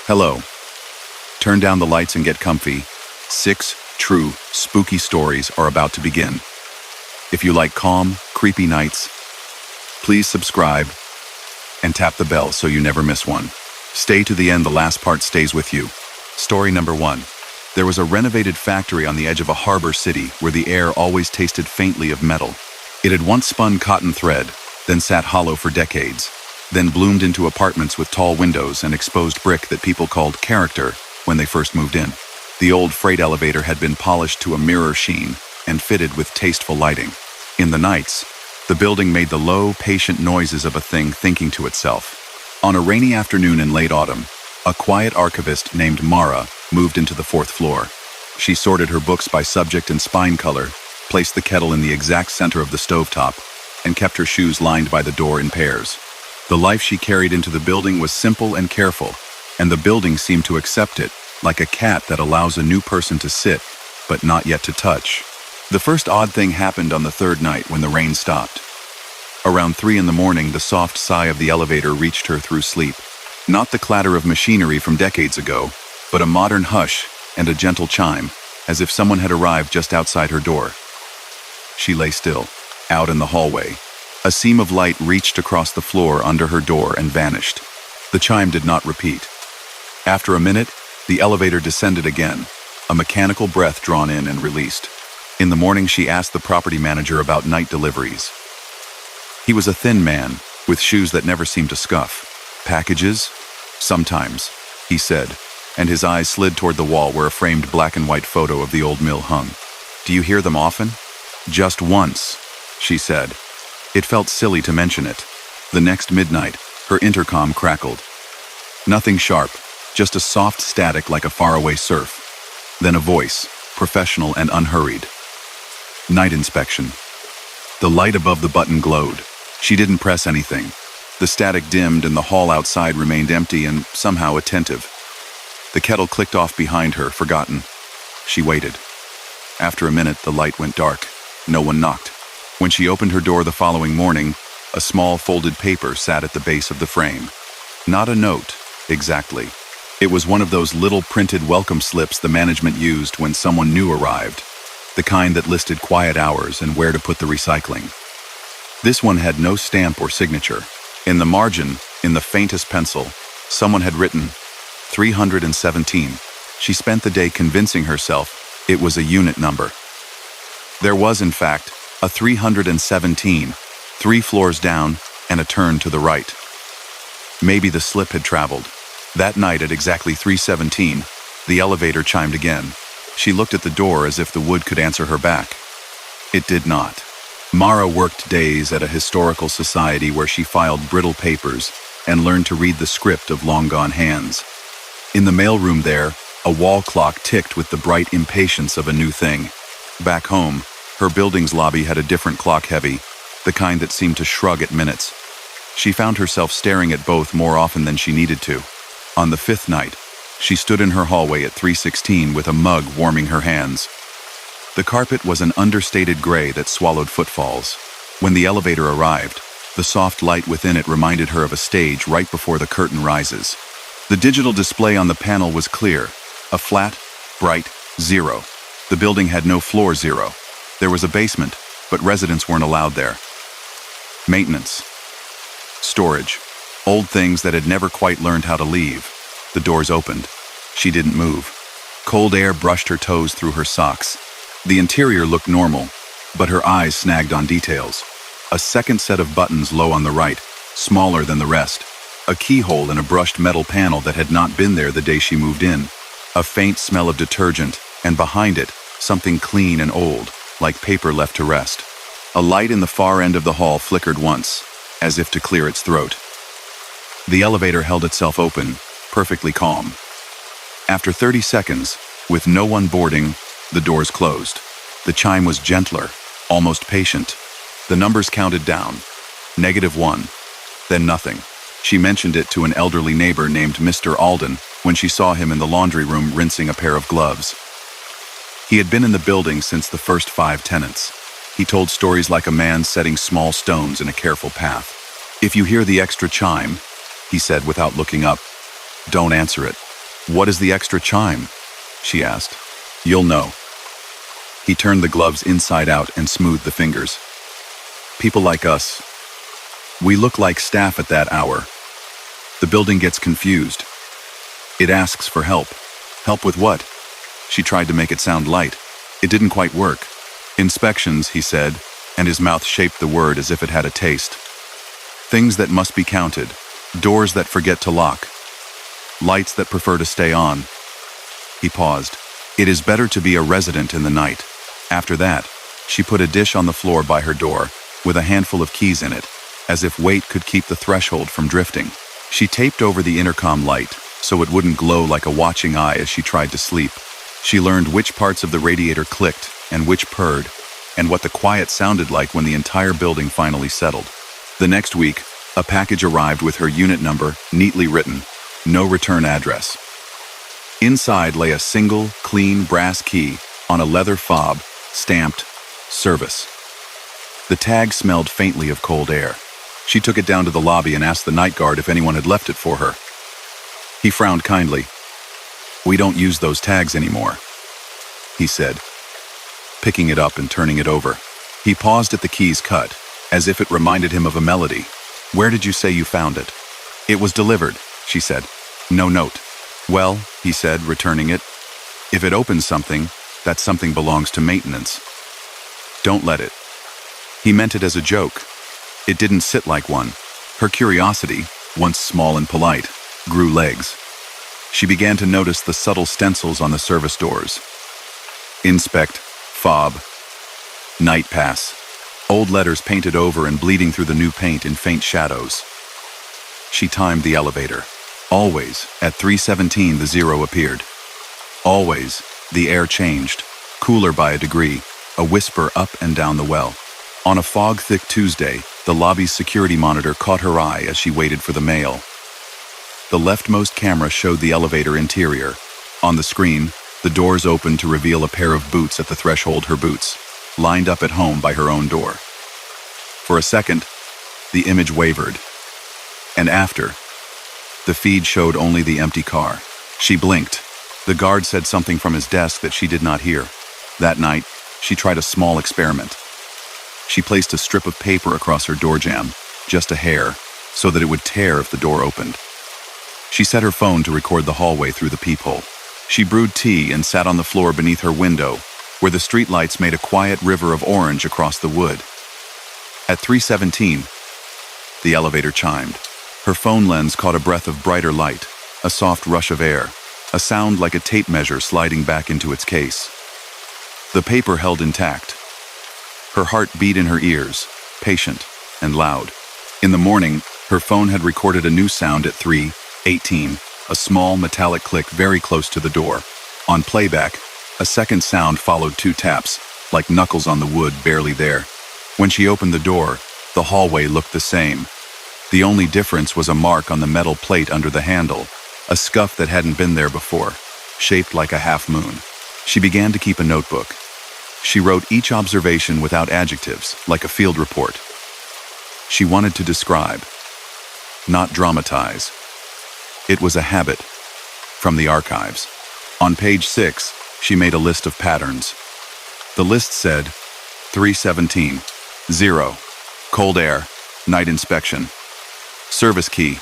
Hello. Turn down the lights and get comfy. 6 true, spooky stories are about to begin. If you like calm, creepy nights, please subscribe and tap the bell so you never miss one. Stay to the end, the last part stays with you. Story number 1. There was a renovated factory on the edge of a harbor city where the air always tasted faintly of metal. It had once spun cotton thread, then sat hollow for decades, then bloomed into apartments with tall windows and exposed brick that people called character when they first moved in. The old freight elevator had been polished to a mirror sheen and fitted with tasteful lighting. In the nights, the building made the low, patient noises of a thing thinking to itself. On a rainy afternoon in late autumn, a quiet archivist named Mara moved into the 4th floor. She sorted her books by subject and spine color, placed the kettle in the exact center of the stovetop, and kept her shoes lined by the door in pairs. The life she carried into the building was simple and careful, and the building seemed to accept it, like a cat that allows a new person to sit, but not yet to touch. The first odd thing happened on the 3rd night when the rain stopped. Around 3 in the morning, the soft sigh of the elevator reached her through sleep. Not the clatter of machinery from decades ago, but a modern hush and a gentle chime, as if someone had arrived just outside her door. She lay still, out in the hallway. A seam of light reached across the floor under her door and vanished. The chime did not repeat. After a minute, the elevator descended again, a mechanical breath drawn in and released. In the morning, she asked the property manager about night deliveries. He was a thin man, with shoes that never seemed to scuff. Packages? Sometimes, he said, and his eyes slid toward the wall where a framed black and white photo of the old mill hung. Do you hear them often? Just once, she said. It felt silly to mention it. The next midnight, her intercom crackled. Nothing sharp, just a soft static like a faraway surf. Then a voice, professional and unhurried. Night inspection. The light above the button glowed. She didn't press anything. The static dimmed and the hall outside remained empty and somehow attentive. The kettle clicked off behind her, forgotten. She waited. After a minute, the light went dark. No one knocked. When she opened her door the following morning, a small folded paper sat at the base of the frame. Not a note, exactly. It was one of those little printed welcome slips the management used when someone new arrived, the kind that listed quiet hours and where to put the recycling. This one had no stamp or signature. In the margin, in the faintest pencil, someone had written 317. She spent the day convincing herself it was a unit number. There was, in fact, a 317, 3 floors down and a turn to the right. Maybe the slip had traveled. That night at exactly 3:17, the elevator chimed again. She looked at the door as if the wood could answer her back. It did not. Mara worked days at a historical society where she filed brittle papers and learned to read the script of long-gone hands. In the mailroom there, a wall clock ticked with the bright impatience of a new thing. Back home, her building's lobby had a different clock, heavy, the kind that seemed to shrug at minutes. She found herself staring at both more often than she needed to. On the 5th night, she stood in her hallway at 3:16 with a mug warming her hands. The carpet was an understated gray that swallowed footfalls. When the elevator arrived, the soft light within it reminded her of a stage right before the curtain rises. The digital display on the panel was clear, a flat, bright 0. The building had no floor 0. There was a basement, but residents weren't allowed there. Maintenance. Storage. Old things that had never quite learned how to leave. The doors opened. She didn't move. Cold air brushed her toes through her socks. The interior looked normal, but her eyes snagged on details. A second set of buttons low on the right, smaller than the rest. A keyhole in a brushed metal panel that had not been there the day she moved in. A faint smell of detergent, and behind it, something clean and old, like paper left to rest. A light in the far end of the hall flickered once, as if to clear its throat. The elevator held itself open, perfectly calm. After 30 seconds, with no one boarding, the doors closed. The chime was gentler, almost patient. The numbers counted down. -1, then nothing. She mentioned it to an elderly neighbor named Mr. Alden when she saw him in the laundry room rinsing a pair of gloves. He had been in the building since the first 5 tenants. He told stories like a man setting small stones in a careful path. If you hear the extra chime, he said without looking up, don't answer it. "What is the extra chime?" she asked. "You'll know." He turned the gloves inside out and smoothed the fingers. "People like us. We look like staff at that hour. The building gets confused. It asks for help. Help with what?" She tried to make it sound light. It didn't quite work. "Inspections," he said, and his mouth shaped the word as if it had a taste. "Things that must be counted. Doors that forget to lock. Lights that prefer to stay on." He paused. "It is better to be a resident in the night." After that, she put a dish on the floor by her door, with a handful of keys in it, as if weight could keep the threshold from drifting. She taped over the intercom light, so it wouldn't glow like a watching eye as she tried to sleep. She learned which parts of the radiator clicked and which purred, and what the quiet sounded like when the entire building finally settled. The next week, a package arrived with her unit number neatly written, no return address. Inside lay a single, clean brass key on a leather fob, stamped, "Service." The tag smelled faintly of cold air. She took it down to the lobby and asked the night guard if anyone had left it for her. He frowned kindly. "We don't use those tags anymore," he said, picking it up and turning it over. He paused at the key's cut, as if it reminded him of a melody. "Where did you say you found it?" "It was delivered," she said. "No note." "Well," he said, returning it, "if it opens something, that something belongs to maintenance. Don't let it." He meant it as a joke. It didn't sit like one. Her curiosity, once small and polite, grew legs. She began to notice the subtle stencils on the service doors. Inspect, fob, night pass. Old letters painted over and bleeding through the new paint in faint shadows. She timed the elevator. Always, at 3:17 the zero appeared. Always, the air changed, cooler by a degree, a whisper up and down the well. On a fog-thick Tuesday, the lobby's security monitor caught her eye as she waited for the mail. The leftmost camera showed the elevator interior. On the screen, the doors opened to reveal a pair of boots at the threshold, her boots, lined up at home by her own door. For a second, the image wavered. And after, the feed showed only the empty car. She blinked. The guard said something from his desk that she did not hear. That night, she tried a small experiment. She placed a strip of paper across her door jamb, just a hair, so that it would tear if the door opened. She set her phone to record the hallway through the peephole. She brewed tea and sat on the floor beneath her window, where the streetlights made a quiet river of orange across the wood. At 3:17, the elevator chimed. Her phone lens caught a breath of brighter light, a soft rush of air, a sound like a tape measure sliding back into its case. The paper held intact. Her heart beat in her ears, patient and loud. In the morning, her phone had recorded a new sound at 3:18, a small metallic click very close to the door. On playback, a second sound followed 2 taps, like knuckles on the wood barely there. When she opened the door, the hallway looked the same. The only difference was a mark on the metal plate under the handle, a scuff that hadn't been there before, shaped like a half moon. She began to keep a notebook. She wrote each observation without adjectives, like a field report. She wanted to describe, not dramatize. It was a habit, from the archives. On page 6, she made a list of patterns. The list said, 3:17, 0, cold air, night inspection. Service key,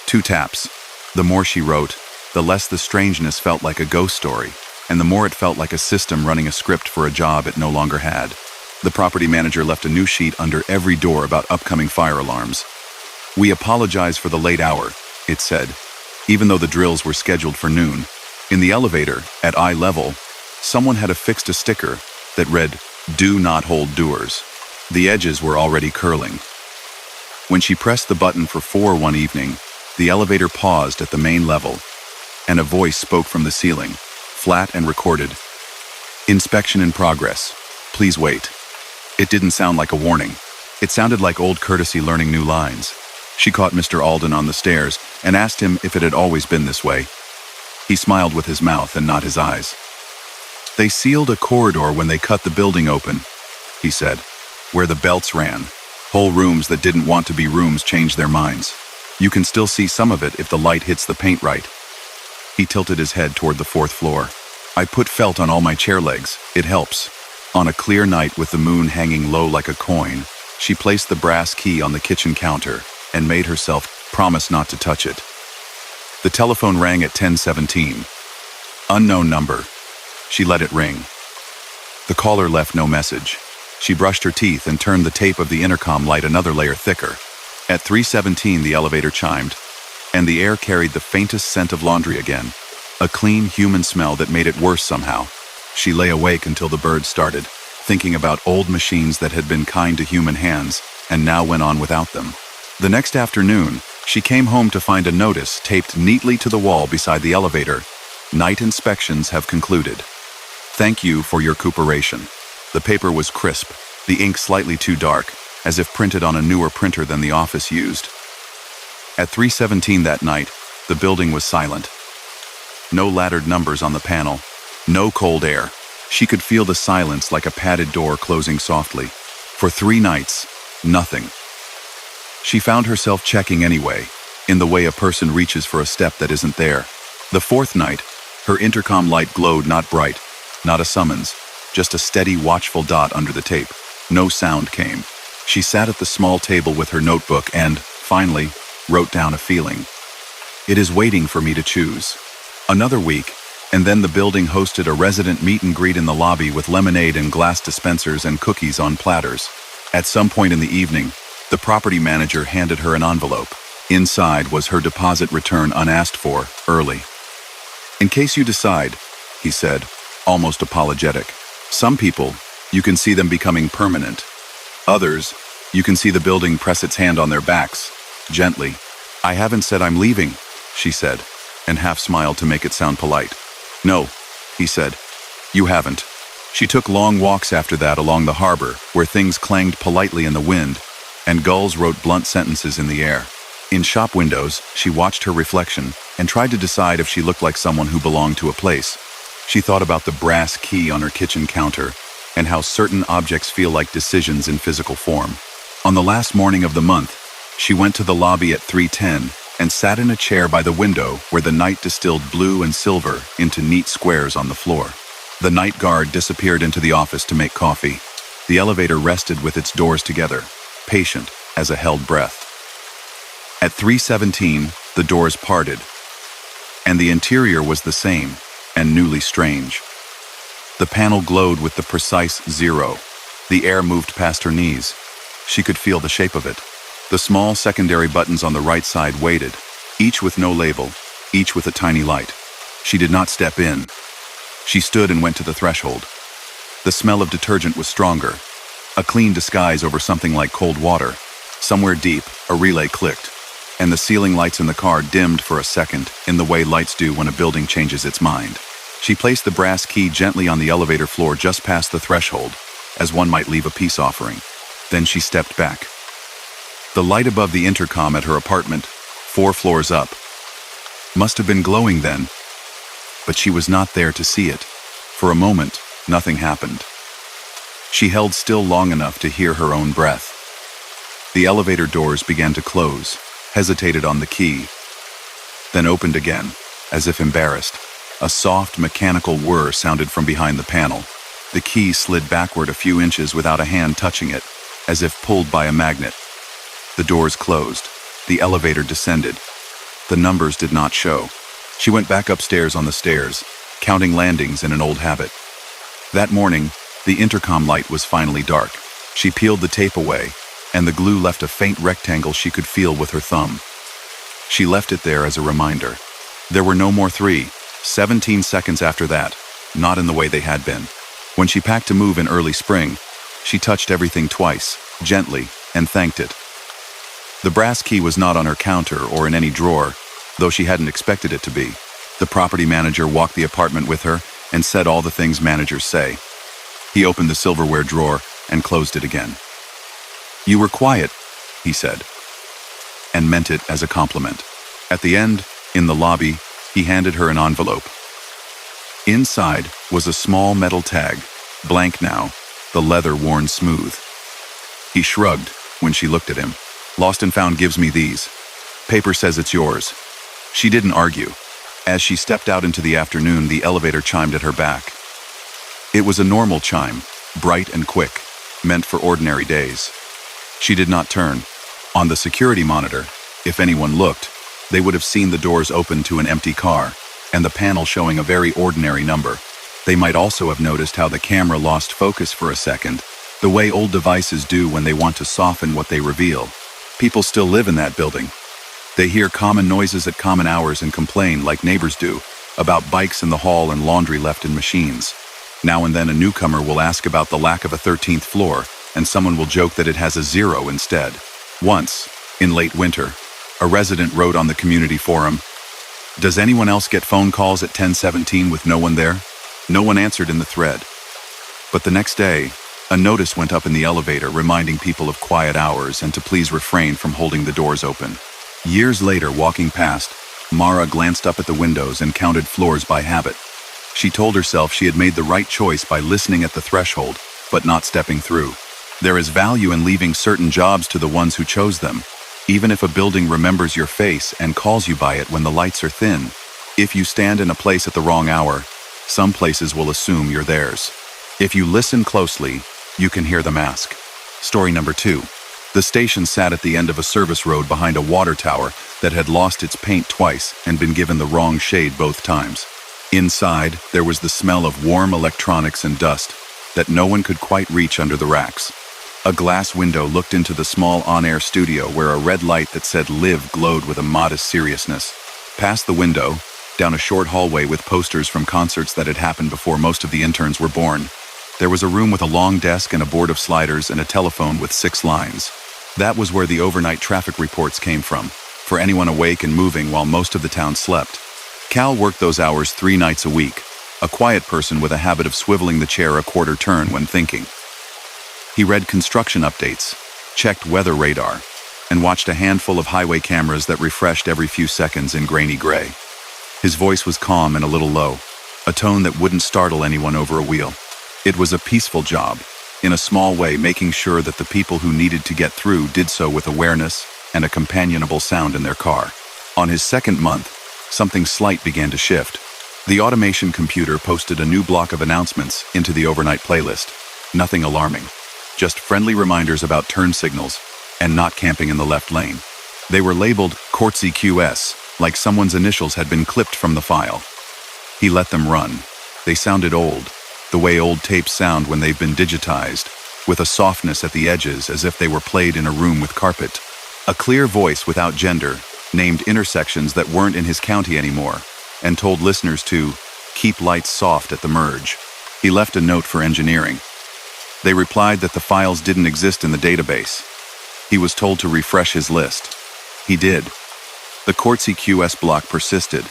2 taps. The more she wrote, the less the strangeness felt like a ghost story, and the more it felt like a system running a script for a job it no longer had. The property manager left a new sheet under every door about upcoming fire alarms. "We apologize for the late hour," it said, even though the drills were scheduled for noon. In the elevator, at eye level, someone had affixed a sticker that read, "Do not hold doors." The edges were already curling. When she pressed the button for 4 one evening, the elevator paused at the main level, and a voice spoke from the ceiling, flat and recorded. "Inspection in progress. Please wait." It didn't sound like a warning. It sounded like old courtesy learning new lines. She caught Mr. Alden on the stairs and asked him if it had always been this way. He smiled with his mouth and not his eyes. "They sealed a corridor when they cut the building open," he said, "where the belts ran. Whole rooms that didn't want to be rooms changed their minds. You can still see some of it if the light hits the paint right." He tilted his head toward the fourth floor. I put felt on all my chair legs. It helps. On a clear night with the moon hanging low like a coin, she placed the brass key on the kitchen counter and made herself promise not to touch it. The telephone rang at 10:17. Unknown number. She let it ring. The caller left no message. She brushed her teeth and turned the tape of the intercom light another layer thicker. At 3:17, the elevator chimed, and the air carried the faintest scent of laundry again, a clean human smell that made it worse somehow. She lay awake until the birds started, thinking about old machines that had been kind to human hands and now went on without them. The next afternoon, she came home to find a notice taped neatly to the wall beside the elevator. Night inspections have concluded. Thank you for your cooperation. The paper was crisp, the ink slightly too dark, as if printed on a newer printer than the office used. At 3:17 that night, the building was silent. No laddered numbers on the panel, no cold air. She could feel the silence like a padded door closing softly. For 3 nights, nothing. She found herself checking anyway, in the way a person reaches for a step that isn't there. The 4th night, her intercom light glowed not bright, not a summons, just a steady, watchful dot under the tape. No sound came. She sat at the small table with her notebook and, finally, wrote down a feeling. It is waiting for me to choose. Another week, and then the building hosted a resident meet and greet in the lobby with lemonade and glass dispensers and cookies on platters. At some point in the evening, the property manager handed her an envelope. Inside was her deposit return unasked for, early. In case you decide, he said, almost apologetic. Some people, you can see them becoming permanent. Others, you can see the building press its hand on their backs, gently. I haven't said I'm leaving, she said, and half smiled to make it sound polite. No, he said, you haven't. She took long walks after that along the harbor, where things clanged politely in the wind, and gulls wrote blunt sentences in the air. In shop windows, she watched her reflection and tried to decide if she looked like someone who belonged to a place. She thought about the brass key on her kitchen counter and how certain objects feel like decisions in physical form. On the last morning of the month, she went to the lobby at 3:10 and sat in a chair by the window where the night distilled blue and silver into neat squares on the floor. The night guard disappeared into the office to make coffee. The elevator rested with its doors together, patient as a held breath. At 3:17, the doors parted, and the interior was the same and newly strange. The panel glowed with the precise 0. The air moved past her knees. She could feel the shape of it. The small secondary buttons on the right side waited, each with no label, each with a tiny light. She did not step in. She stood and went to the threshold. The smell of detergent was stronger, a clean disguise over something like cold water. Somewhere deep, a relay clicked, and the ceiling lights in the car dimmed for a second in the way lights do when a building changes its mind. She placed the brass key gently on the elevator floor just past the threshold, as one might leave a peace offering. Then she stepped back. The light above the intercom at her apartment, 4 floors up, must have been glowing then, but she was not there to see it. For a moment, nothing happened. She held still long enough to hear her own breath. The elevator doors began to close, hesitated on the key, then opened again, as if embarrassed. A soft, mechanical whir sounded from behind the panel. The key slid backward a few inches without a hand touching it, as if pulled by a magnet. The doors closed. The elevator descended. The numbers did not show. She went back upstairs on the stairs, counting landings in an old habit. That morning, the intercom light was finally dark. She peeled the tape away, and the glue left a faint rectangle she could feel with her thumb. She left it there as a reminder. There were no more 17 seconds after that, not in the way they had been. When she packed to move in early spring, she touched everything twice, gently, and thanked it. The brass key was not on her counter or in any drawer, though she hadn't expected it to be. The property manager walked the apartment with her and said all the things managers say. He opened the silverware drawer and closed it again. You were quiet, he said, and meant it as a compliment. At the end, in the lobby, he handed her an envelope. Inside was a small metal tag, blank now, the leather worn smooth. He shrugged when she looked at him. Lost and Found gives me these. Paper says it's yours. She didn't argue. As she stepped out into the afternoon, the elevator chimed at her back. It was a normal chime, bright and quick, meant for ordinary days. She did not turn. On the security monitor, if anyone looked, they would have seen the doors open to an empty car, and the panel showing a very ordinary number. They might also have noticed how the camera lost focus for a second, the way old devices do when they want to soften what they reveal. People still live in that building. They hear common noises at common hours and complain, like neighbors do, about bikes in the hall and laundry left in machines. Now and then a newcomer will ask about the lack of a 13th floor, and someone will joke that it has a 0 instead. Once, in late winter, a resident wrote on the community forum, "Does anyone else get phone calls at 10:17 with no one there?" No one answered in the thread. But the next day, a notice went up in the elevator reminding people of quiet hours and to please refrain from holding the doors open. Years later, walking past, Mara glanced up at the windows and counted floors by habit. She told herself she had made the right choice by listening at the threshold, but not stepping through. There is value in leaving certain jobs to the ones who chose them, even if a building remembers your face and calls you by it when the lights are thin. If you stand in a place at the wrong hour, some places will assume you're theirs. If you listen closely, you can hear them ask. Story number 2. The station sat at the end of a service road behind a water tower that had lost its paint twice and been given the wrong shade both times. Inside, there was the smell of warm electronics and dust that no one could quite reach under the racks. A glass window looked into the small on-air studio where a red light that said "Live" glowed with a modest seriousness. Past the window, down a short hallway with posters from concerts that had happened before most of the interns were born, there was a room with a long desk and a board of sliders and a telephone with 6 lines. That was where the overnight traffic reports came from, for anyone awake and moving while most of the town slept. Cal worked those hours 3 nights a week, a quiet person with a habit of swiveling the chair a quarter turn when thinking. He read construction updates, checked weather radar, and watched a handful of highway cameras that refreshed every few seconds in grainy gray. His voice was calm and a little low, a tone that wouldn't startle anyone over a wheel. It was a peaceful job, in a small way making sure that the people who needed to get through did so with awareness and a companionable sound in their car. On his second month, something slight began to shift. The automation computer posted a new block of announcements into the overnight playlist. Nothing alarming, just friendly reminders about turn signals and not camping in the left lane. They were labeled Courtsy QS, like someone's initials had been clipped from the file. He let them run. They sounded old, the way old tapes sound when they've been digitized, with a softness at the edges as if they were played in a room with carpet. A clear voice without gender named intersections that weren't in his county anymore and told listeners to keep lights soft at the merge. He left a note for engineering. They replied that the files didn't exist in the database. He was told to refresh his list. He did. The Courtsy QS block persisted,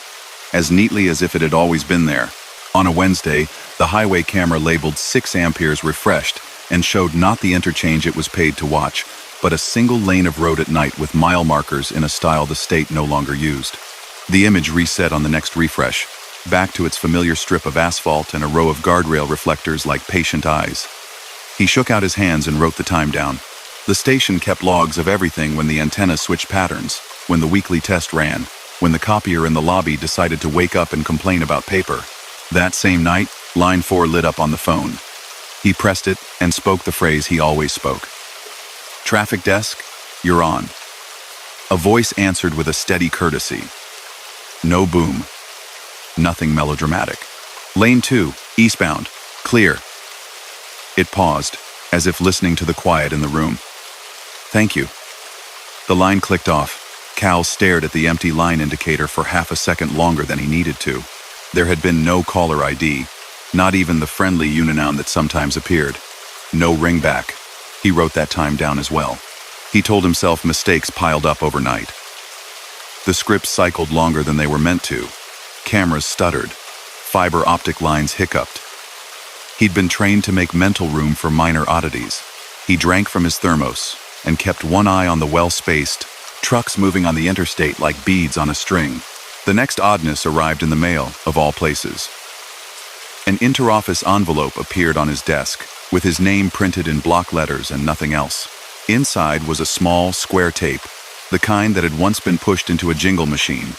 as neatly as if it had always been there. On a Wednesday, the highway camera labeled 6 amperes refreshed and showed not the interchange it was paid to watch, but a single lane of road at night with mile markers in a style the state no longer used. The image reset on the next refresh, back to its familiar strip of asphalt and a row of guardrail reflectors like patient eyes. He shook out his hands and wrote the time down. The station kept logs of everything: when the antenna switched patterns, when the weekly test ran, when the copier in the lobby decided to wake up and complain about paper. That same night, line 4 lit up on the phone. He pressed it and spoke the phrase he always spoke. "Traffic desk, you're on." A voice answered with a steady courtesy. No boom. Nothing melodramatic. "Lane 2, eastbound, clear." It paused, as if listening to the quiet in the room. "Thank you." The line clicked off. Cal stared at the empty line indicator for half a second longer than he needed to. There had been no caller ID, not even the friendly uninoun that sometimes appeared. No ringback. He wrote that time down as well. He told himself mistakes piled up overnight. The scripts cycled longer than they were meant to. Cameras stuttered. Fiber optic lines hiccuped. He'd been trained to make mental room for minor oddities. He drank from his thermos and kept one eye on the well-spaced trucks moving on the interstate like beads on a string. The next oddness arrived in the mail, of all places. An interoffice envelope appeared on his desk, with his name printed in block letters and nothing else. Inside was a small, square tape, the kind that had once been pushed into a jingle machine.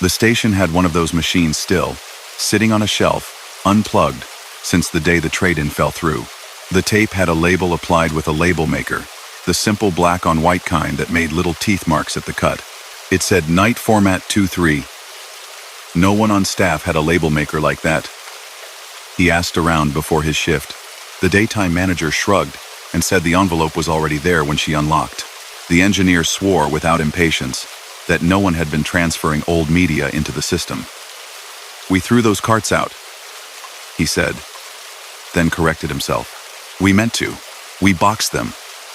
The station had one of those machines still, sitting on a shelf, unplugged, since the day the trade-in fell through. The tape had a label applied with a label maker, the simple black on white kind that made little teeth marks at the cut. It said Night Format 23. No one on staff had a label maker like that. He asked around before his shift. The daytime manager shrugged and said the envelope was already there when she unlocked. The engineer swore without impatience that no one had been transferring old media into the system. "We threw those carts out," he said, then corrected himself. "We meant to. We boxed them.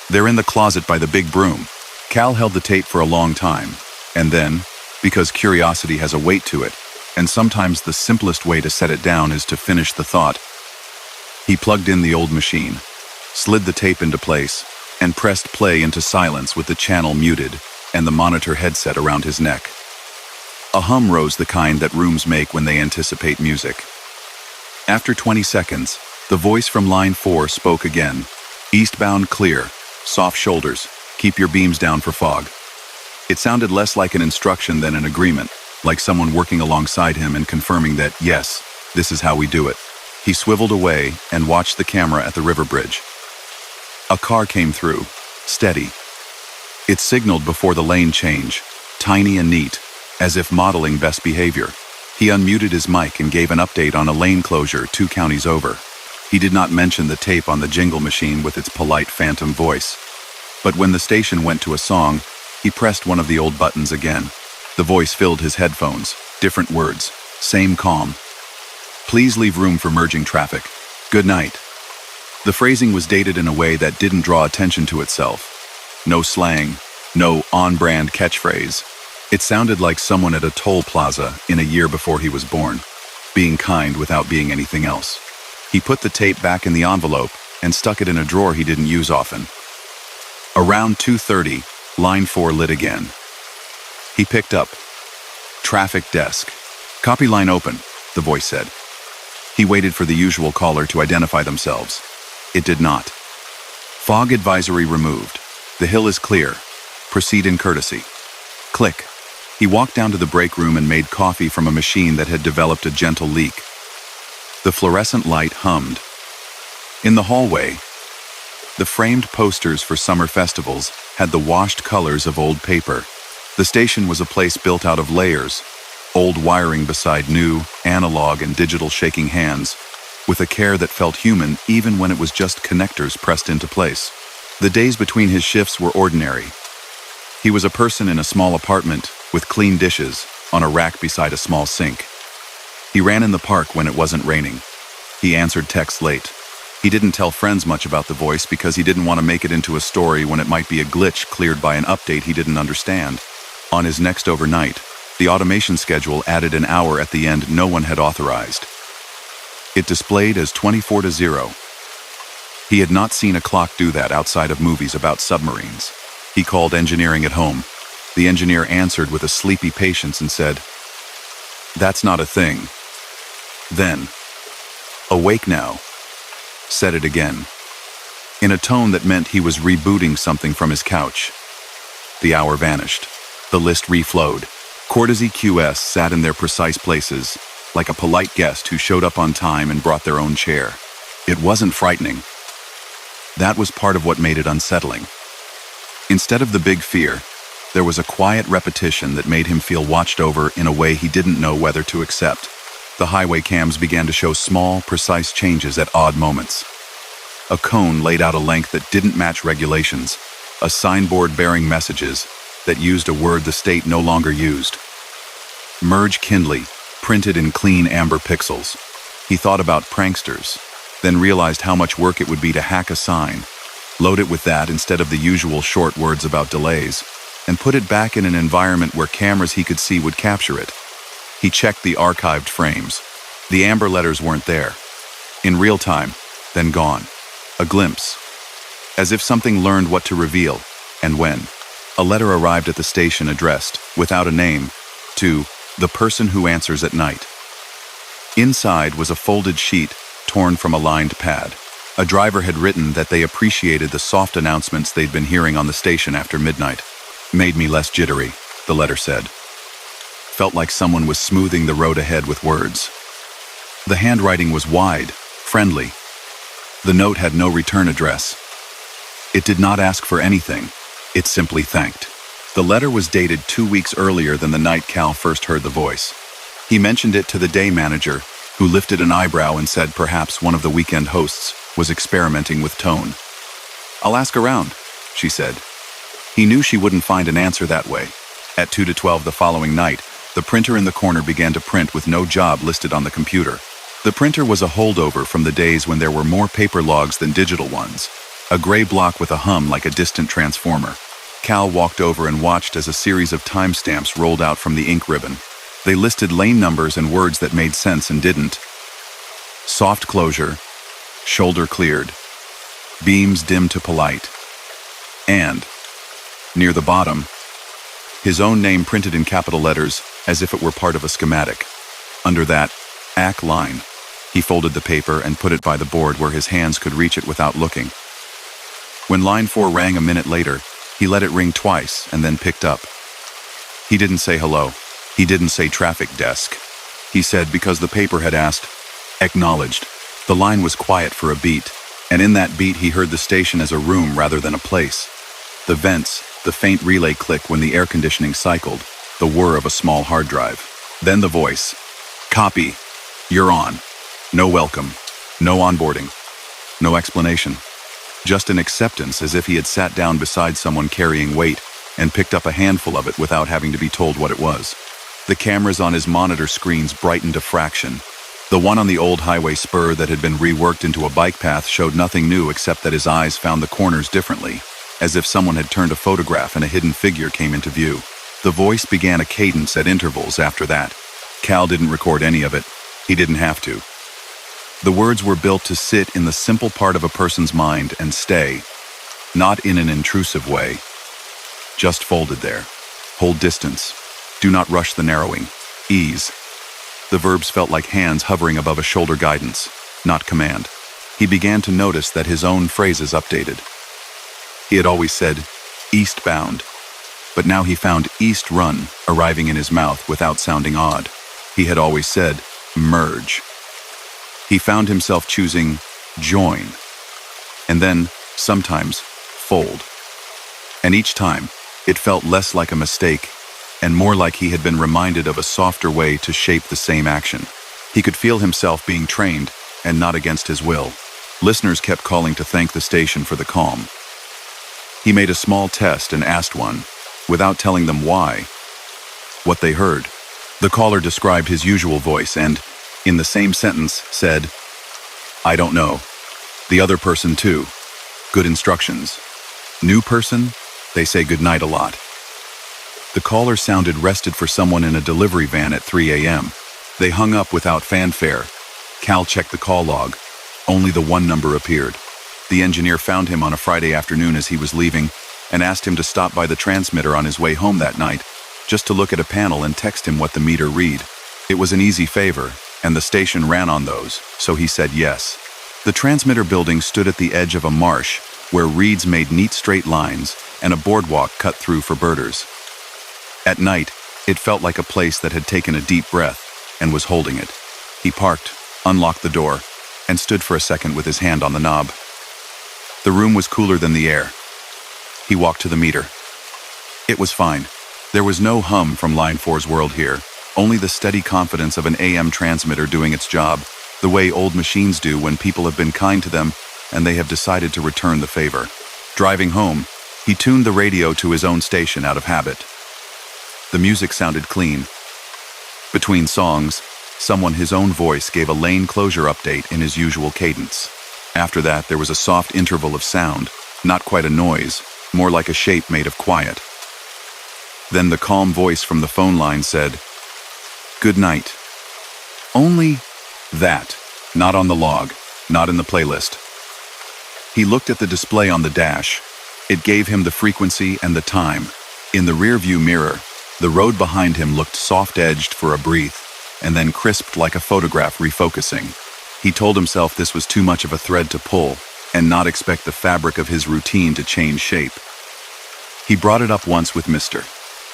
They're in the closet by the big broom." Cal held the tape for a long time, and then, because curiosity has a weight to it, and sometimes the simplest way to set it down is to finish the thought, he plugged in the old machine, slid the tape into place, and pressed play into silence with the channel muted and the monitor headset around his neck. A hum rose, the kind that rooms make when they anticipate music. After 20 seconds, the voice from line 4 spoke again. "Eastbound clear, soft shoulders, keep your beams down for fog." It sounded less like an instruction than an agreement, like someone working alongside him and confirming that, yes, this is how we do it. He swiveled away and watched the camera at the river bridge. A car came through, steady. It signaled before the lane change, tiny and neat, as if modeling best behavior. He unmuted his mic and gave an update on a lane closure 2 counties over. He did not mention the tape on the jingle machine with its polite phantom voice. But when the station went to a song, he pressed one of the old buttons again. The voice filled his headphones, different words, same calm. "Please leave room for merging traffic. Good night." The phrasing was dated in a way that didn't draw attention to itself. No slang, no on-brand catchphrase. It sounded like someone at a toll plaza in a year before he was born, being kind without being anything else. He put the tape back in the envelope and stuck it in a drawer he didn't use often. Around 2:30, line 4 lit again. He picked up. "Traffic desk. Copy line open," the voice said. He waited for the usual caller to identify themselves. It did not. "Fog advisory removed. The hill is clear. Proceed in courtesy." Click. He walked down to the break room and made coffee from a machine that had developed a gentle leak. The fluorescent light hummed. In the hallway, the framed posters for summer festivals had the washed colors of old paper. The station was a place built out of layers, old wiring beside new, analog and digital shaking hands, with a care that felt human even when it was just connectors pressed into place. The days between his shifts were ordinary. He was a person in a small apartment with clean dishes on a rack beside a small sink. He ran in the park when it wasn't raining. He answered texts late. He didn't tell friends much about the voice because he didn't want to make it into a story when it might be a glitch cleared by an update he didn't understand. On his next overnight, the automation schedule added an hour at the end no one had authorized. It displayed as 24:0. He had not seen a clock do that outside of movies about submarines. He called engineering at home. The engineer answered with a sleepy patience and said, "That's not a thing." Then, "Awake now," said it again, in a tone that meant he was rebooting something from his couch. The hour vanished. The list reflowed. Courtesy QS sat in their precise places, like a polite guest who showed up on time and brought their own chair. It wasn't frightening. That was part of what made it unsettling. Instead of the big fear, there was a quiet repetition that made him feel watched over in a way he didn't know whether to accept. The highway cams began to show small, precise changes at odd moments. A cone laid out a length that didn't match regulations, a signboard bearing messages that used a word the state no longer used. Merge Kindly, printed in clean amber pixels. He thought about pranksters, then realized how much work it would be to hack a sign, load it with that instead of the usual short words about delays, and put it back in an environment where cameras he could see would capture it. He checked the archived frames. The amber letters weren't there. In real time, then gone. A glimpse. As if something learned what to reveal, and when. A letter arrived at the station addressed, without a name, to the person who answers at night. Inside was a folded sheet torn from a lined pad. A driver had written that they appreciated the soft announcements they'd been hearing on the station after midnight. "Made me less jittery," the letter said. felt like someone was smoothing the road ahead with words. The handwriting was wide, friendly. The note had no return address. It did not ask for anything. It simply thanked. The letter was dated 2 weeks earlier than the night Cal first heard the voice. He mentioned it to the day manager, who lifted an eyebrow and said perhaps one of the weekend hosts was experimenting with tone. "I'll ask around," she said. He knew she wouldn't find an answer that way. At 2 to 12 the following night, the printer in the corner began to print with no job listed on the computer. The printer was a holdover from the days when there were more paper logs than digital ones, a gray block with a hum like a distant transformer. Cal walked over and watched as a series of timestamps rolled out from the ink ribbon. They listed lane numbers and words that made sense and didn't. Soft closure, shoulder cleared, beams dim to polite, and, near the bottom, his own name printed in capital letters as if it were part of a schematic. Under that, AC line, he folded the paper and put it by the board where his hands could reach it without looking. When line 4 rang a minute later, he let it ring twice and then picked up. He didn't say hello. He didn't say traffic desk. He said because the paper had asked, acknowledged. The line was quiet for a beat, and in that beat he heard the station as a room rather than a place. The vents, the faint relay click when the air conditioning cycled, the whir of a small hard drive. Then the voice. Copy. You're on. No welcome. No onboarding. No explanation. Just an acceptance, as if he had sat down beside someone carrying weight and picked up a handful of it without having to be told what it was. The cameras on his monitor screens brightened a fraction. The one on the old highway spur that had been reworked into a bike path showed nothing new except that his eyes found the corners differently, as if someone had turned a photograph and a hidden figure came into view. The voice began a cadence at intervals after that. Cal didn't record any of it. He didn't have to. The words were built to sit in the simple part of a person's mind and stay, not in an intrusive way. Just folded there. Hold distance. Do not rush the narrowing. Ease. The verbs felt like hands hovering above a shoulder guidance, not command. He began to notice that his own phrases updated. He had always said, eastbound, but now he found east run arriving in his mouth without sounding odd. He had always said, merge. He found himself choosing join, and then, sometimes, fold. And each time, it felt less like a mistake and more like he had been reminded of a softer way to shape the same action. He could feel himself being trained and not against his will. Listeners kept calling to thank the station for the calm. He made a small test and asked one, without telling them why, what they heard. The caller described his usual voice and, in the same sentence, said, I don't know. The other person too. Good instructions. New person? They say goodnight a lot. The caller sounded rested for someone in a delivery van at 3 a.m. They hung up without fanfare. Cal checked the call log. Only the one number appeared. The engineer found him on a Friday afternoon as he was leaving and asked him to stop by the transmitter on his way home that night, just to look at a panel and text him what the meter read. It was an easy favor, and the station ran on those, so he said yes. The transmitter building stood at the edge of a marsh where reeds made neat straight lines and a boardwalk cut through for birders. At night, it felt like a place that had taken a deep breath and was holding it. He parked, unlocked the door, and stood for a second with his hand on the knob. The room was cooler than the air. He walked to the meter. It was fine. There was no hum from Line 4's world here, only the steady confidence of an AM transmitter doing its job, the way old machines do when people have been kind to them and they have decided to return the favor. Driving home, he tuned the radio to his own station out of habit. The music sounded clean. Between songs, someone his own voice gave a lane closure update in his usual cadence. After that, there was a soft interval of sound, not quite a noise, more like a shape made of quiet. Then the calm voice from the phone line said, Good night. Only that, not on the log, not in the playlist. He looked at the display on the dash. It gave him the frequency and the time. In the rearview mirror, the road behind him looked soft-edged for a breath, and then crisped like a photograph refocusing. He told himself this was too much of a thread to pull, and not expect the fabric of his routine to change shape. He brought it up once with Mr.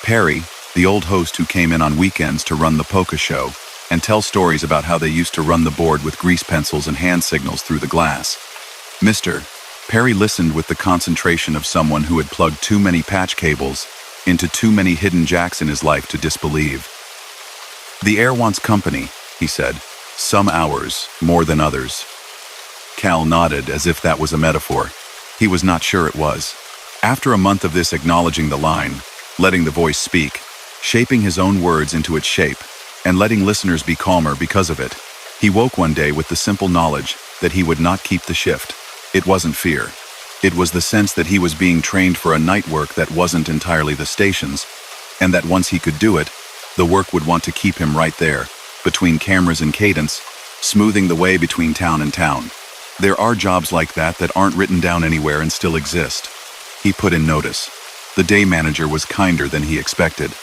Perry, the old host who came in on weekends to run the polka show and tell stories about how they used to run the board with grease pencils and hand signals through the glass. Mr. Perry listened with the concentration of someone who had plugged too many patch cables into too many hidden jacks in his life to disbelieve. "The air wants company," he said. "Some hours, more than others." Cal nodded as if that was a metaphor. He was not sure it was. After a month of this, acknowledging the line, letting the voice speak, shaping his own words into its shape, and letting listeners be calmer because of it, he woke one day with the simple knowledge that he would not keep the shift. It wasn't fear. It was the sense that he was being trained for a night work that wasn't entirely the station's, and that once he could do it, the work would want to keep him right there, between cameras and cadence, smoothing the way between town and town. There are jobs like that that aren't written down anywhere and still exist. He put in notice. The day manager was kinder than he expected.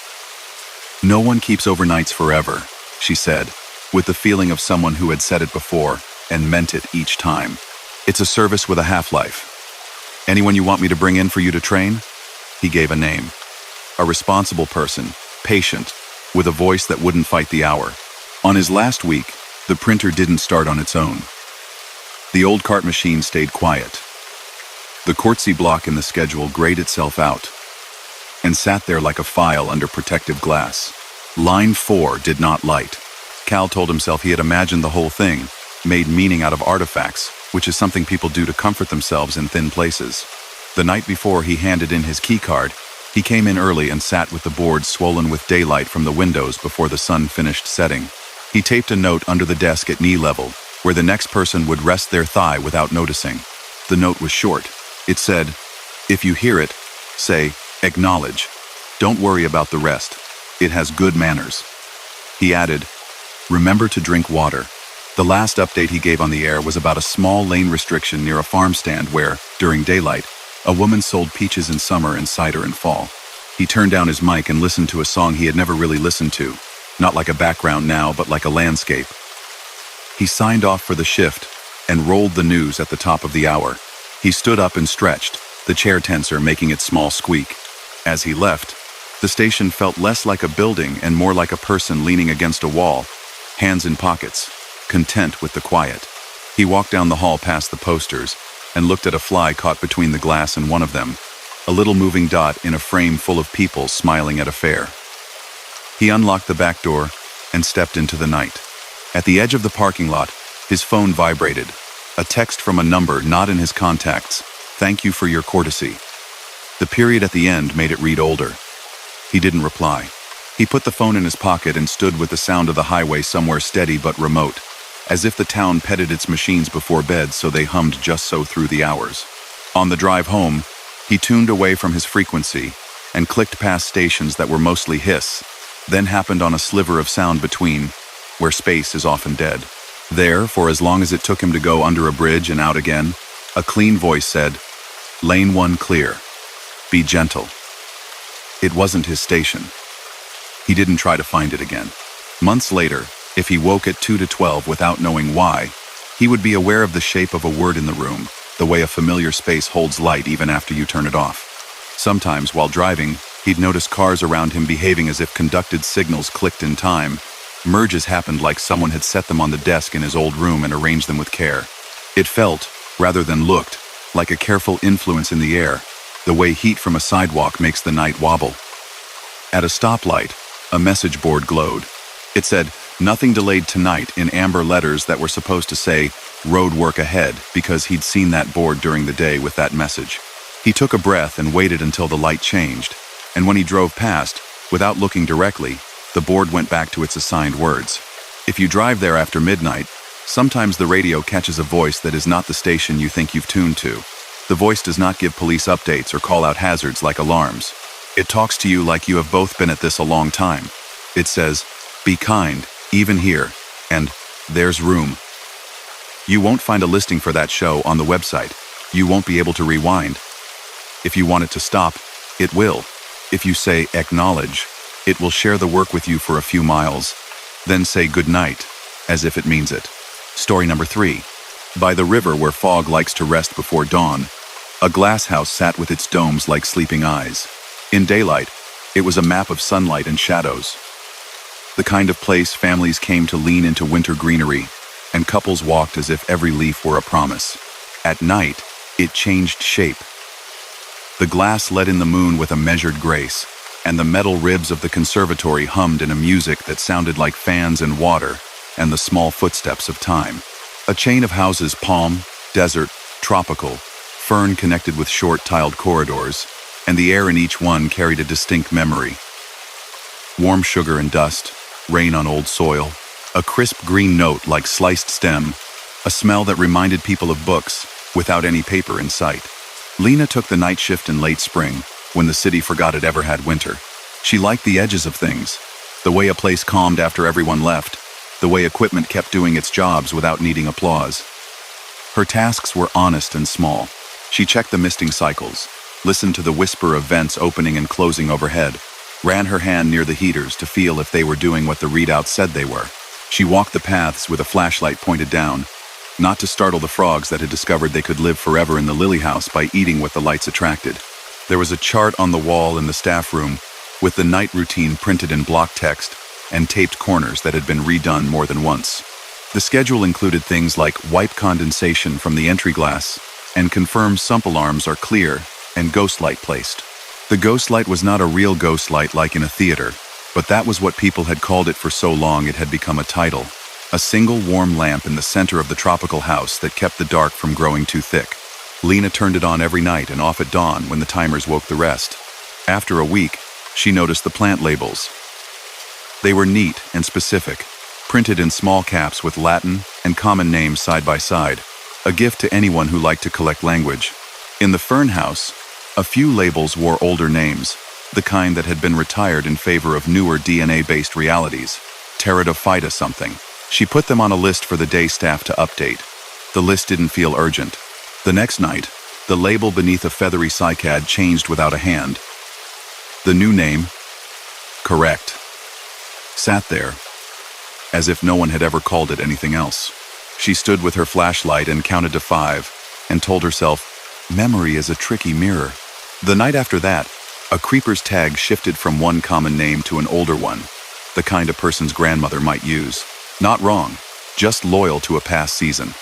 "No one keeps overnights forever," she said, with the feeling of someone who had said it before and meant it each time. "It's a service with a half-life. Anyone you want me to bring in for you to train?" He gave a name. A responsible person, patient, with a voice that wouldn't fight the hour. On his last week, the printer didn't start on its own. The old cart machine stayed quiet. The quartzy block in the schedule grayed itself out and sat there like a file under protective glass. Line 4 did not light. Cal told himself he had imagined the whole thing, made meaning out of artifacts, which is something people do to comfort themselves in thin places. The night before he handed in his key card, he came in early and sat with the board swollen with daylight from the windows before the sun finished setting. He taped a note under the desk at knee level, where the next person would rest their thigh without noticing. The note was short. It said, "If you hear it, say, acknowledge. Don't worry about the rest. It has good manners." He added, "Remember to drink water." The last update he gave on the air was about a small lane restriction near a farm stand where, during daylight, a woman sold peaches in summer and cider in fall. He turned down his mic and listened to a song he had never really listened to, not like a background now, but like a landscape. He signed off for the shift and rolled the news at the top of the hour. He stood up and stretched, the chair tensor making its small squeak. As he left, the station felt less like a building and more like a person leaning against a wall, hands in pockets, content with the quiet. He walked down the hall past the posters and looked at a fly caught between the glass and one of them, a little moving dot in a frame full of people smiling at a fair. He unlocked the back door and stepped into the night. At the edge of the parking lot, his phone vibrated. A text from a number not in his contacts. "Thank you for your courtesy." The period at the end made it read older. He didn't reply. He put the phone in his pocket and stood with the sound of the highway somewhere steady but remote, as if the town petted its machines before bed so they hummed just so through the hours. On the drive home, he tuned away from his frequency and clicked past stations that were mostly hiss, then happened on a sliver of sound between, where space is often dead. There, for as long as it took him to go under a bridge and out again, a clean voice said, "Lane 1 clear. Be gentle." It wasn't his station. He didn't try to find it again. Months later, if he woke at 2 to 12 without knowing why, he would be aware of the shape of a word in the room, the way a familiar space holds light even after you turn it off. Sometimes, while driving, he'd notice cars around him behaving as if conducted signals clicked in time. Merges happened like someone had set them on the desk in his old room and arranged them with care. It felt, rather than looked, like a careful influence in the air, the way heat from a sidewalk makes the night wobble. At a stoplight, a message board glowed. It said, "Nothing delayed tonight," in amber letters that were supposed to say, "Road work ahead," because he'd seen that board during the day with that message. He took a breath and waited until the light changed, and when he drove past, without looking directly, the board went back to its assigned words. If you drive there after midnight, sometimes the radio catches a voice that is not the station you think you've tuned to. The voice does not give police updates or call out hazards like alarms. It talks to you like you have both been at this a long time. It says, "Be kind, even here," and "There's room." You won't find a listing for that show on the website. You won't be able to rewind. If you want it to stop, it will. If you say acknowledge, it will share the work with you for a few miles, then say good night, as if it means it. Story number 3. By the river where fog likes to rest before dawn, a glass house sat with its domes like sleeping eyes. In daylight, It was a map of sunlight and shadows, the kind of place families came to lean into winter greenery, and couples walked as if every leaf were a promise. At night, it changed shape. The glass let in the moon with a measured grace, and the metal ribs of the conservatory hummed in a music that sounded like fans and water and the small footsteps of time. A chain of houses, palm, desert, tropical, fern connected with short tiled corridors, and the air in each one carried a distinct memory. Warm sugar and dust, rain on old soil, a crisp green note like sliced stem, a smell that reminded people of books without any paper in sight. Lena took the night shift in late spring, when the city forgot it ever had winter. She liked the edges of things, the way a place calmed after everyone left, the way equipment kept doing its jobs without needing applause. Her tasks were honest and small. She checked the misting cycles, listened to the whisper of vents opening and closing overhead, ran her hand near the heaters to feel if they were doing what the readouts said they were. She walked the paths with a flashlight pointed down, not to startle the frogs that had discovered they could live forever in the lily house by eating what the lights attracted. There was a chart on the wall in the staff room with the night routine printed in block text and taped corners that had been redone more than once. The schedule included things like wipe condensation from the entry glass and confirm sump alarms are clear and ghost light placed. The ghost light was not a real ghost light like in a theater, but that was what people had called it for so long it had become a title. A single warm lamp in the center of the tropical house that kept the dark from growing too thick. Lena turned it on every night and off at dawn when the timers woke the rest. After a week, she noticed the plant labels. They were neat and specific, printed in small caps with Latin and common names side by side, a gift to anyone who liked to collect language. In the fern house, a few labels wore older names, the kind that had been retired in favor of newer DNA-based realities, Pteridophyta something. She put them on a list for the day staff to update. The list didn't feel urgent. The next night, the label beneath a feathery cycad changed without a hand. The new name, correct, sat there, as if no one had ever called it anything else. She stood with her flashlight and counted to 5, and told herself, memory is a tricky mirror. The night after that, a creeper's tag shifted from one common name to an older one, the kind a person's grandmother might use. Not wrong, just loyal to a past season.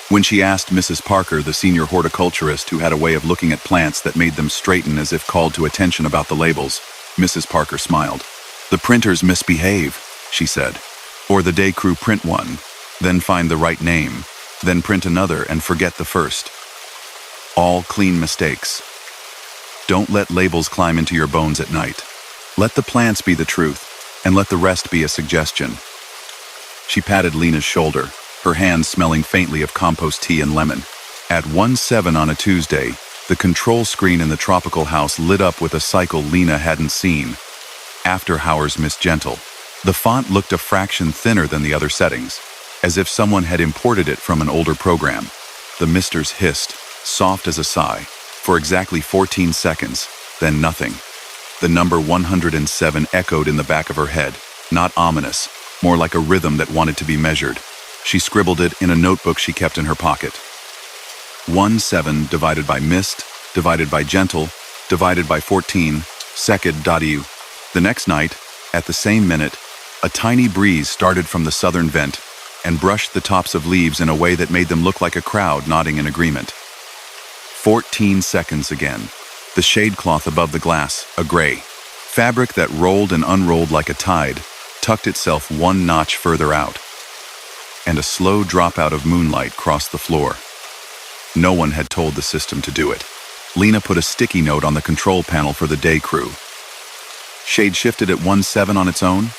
When she asked Mrs. Parker, the senior horticulturist who had a way of looking at plants that made them straighten as if called to attention about the labels, Mrs. Parker smiled. The printers misbehave, she said. Or the day crew print one, then find the right name, then print another and forget the first. All clean mistakes. Don't let labels climb into your bones at night. Let the plants be the truth, and let the rest be a suggestion. She patted Lena's shoulder, her hands smelling faintly of compost tea and lemon. At 1:07 on a Tuesday, the control screen in the tropical house lit up with a cycle Lena hadn't seen. After hours Miss Gentle. The font looked a fraction thinner than the other settings, as if someone had imported it from an older program. The misters hissed, soft as a sigh, for exactly 14 seconds, then nothing. The number 107 echoed in the back of her head, not ominous, more like a rhythm that wanted to be measured. She scribbled it in a notebook she kept in her pocket. 17 divided by mist, divided by gentle, divided by 14, second.eu. The next night, at the same minute, a tiny breeze started from the southern vent and brushed the tops of leaves in a way that made them look like a crowd nodding in agreement. 14 seconds again. The shade cloth above the glass, a gray. Fabric that rolled and unrolled like a tide, tucked itself one notch further out. And a slow dropout of moonlight crossed the floor. No one had told the system to do it. Lena put a sticky note on the control panel for the day crew. Shade shifted at 1:07 on its own?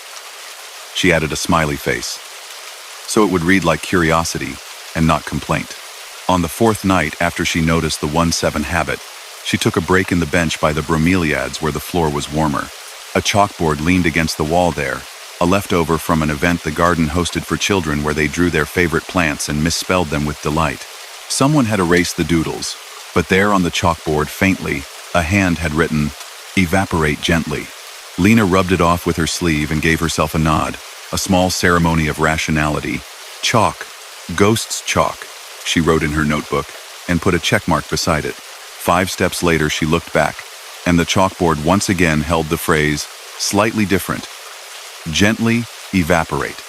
She added a smiley face, so it would read like curiosity and not complaint. On the 4th night after she noticed the 1:07 habit, she took a break in the bench by the bromeliads where the floor was warmer. A chalkboard leaned against the wall there, a leftover from an event the garden hosted for children where they drew their favorite plants and misspelled them with delight. Someone had erased the doodles, but there on the chalkboard faintly, a hand had written, "Evaporate gently." Lena rubbed it off with her sleeve and gave herself a nod, a small ceremony of rationality. Chalk, ghosts chalk, she wrote in her notebook, and put a checkmark beside it. 5 steps later she looked back, and the chalkboard once again held the phrase, slightly different, gently evaporate.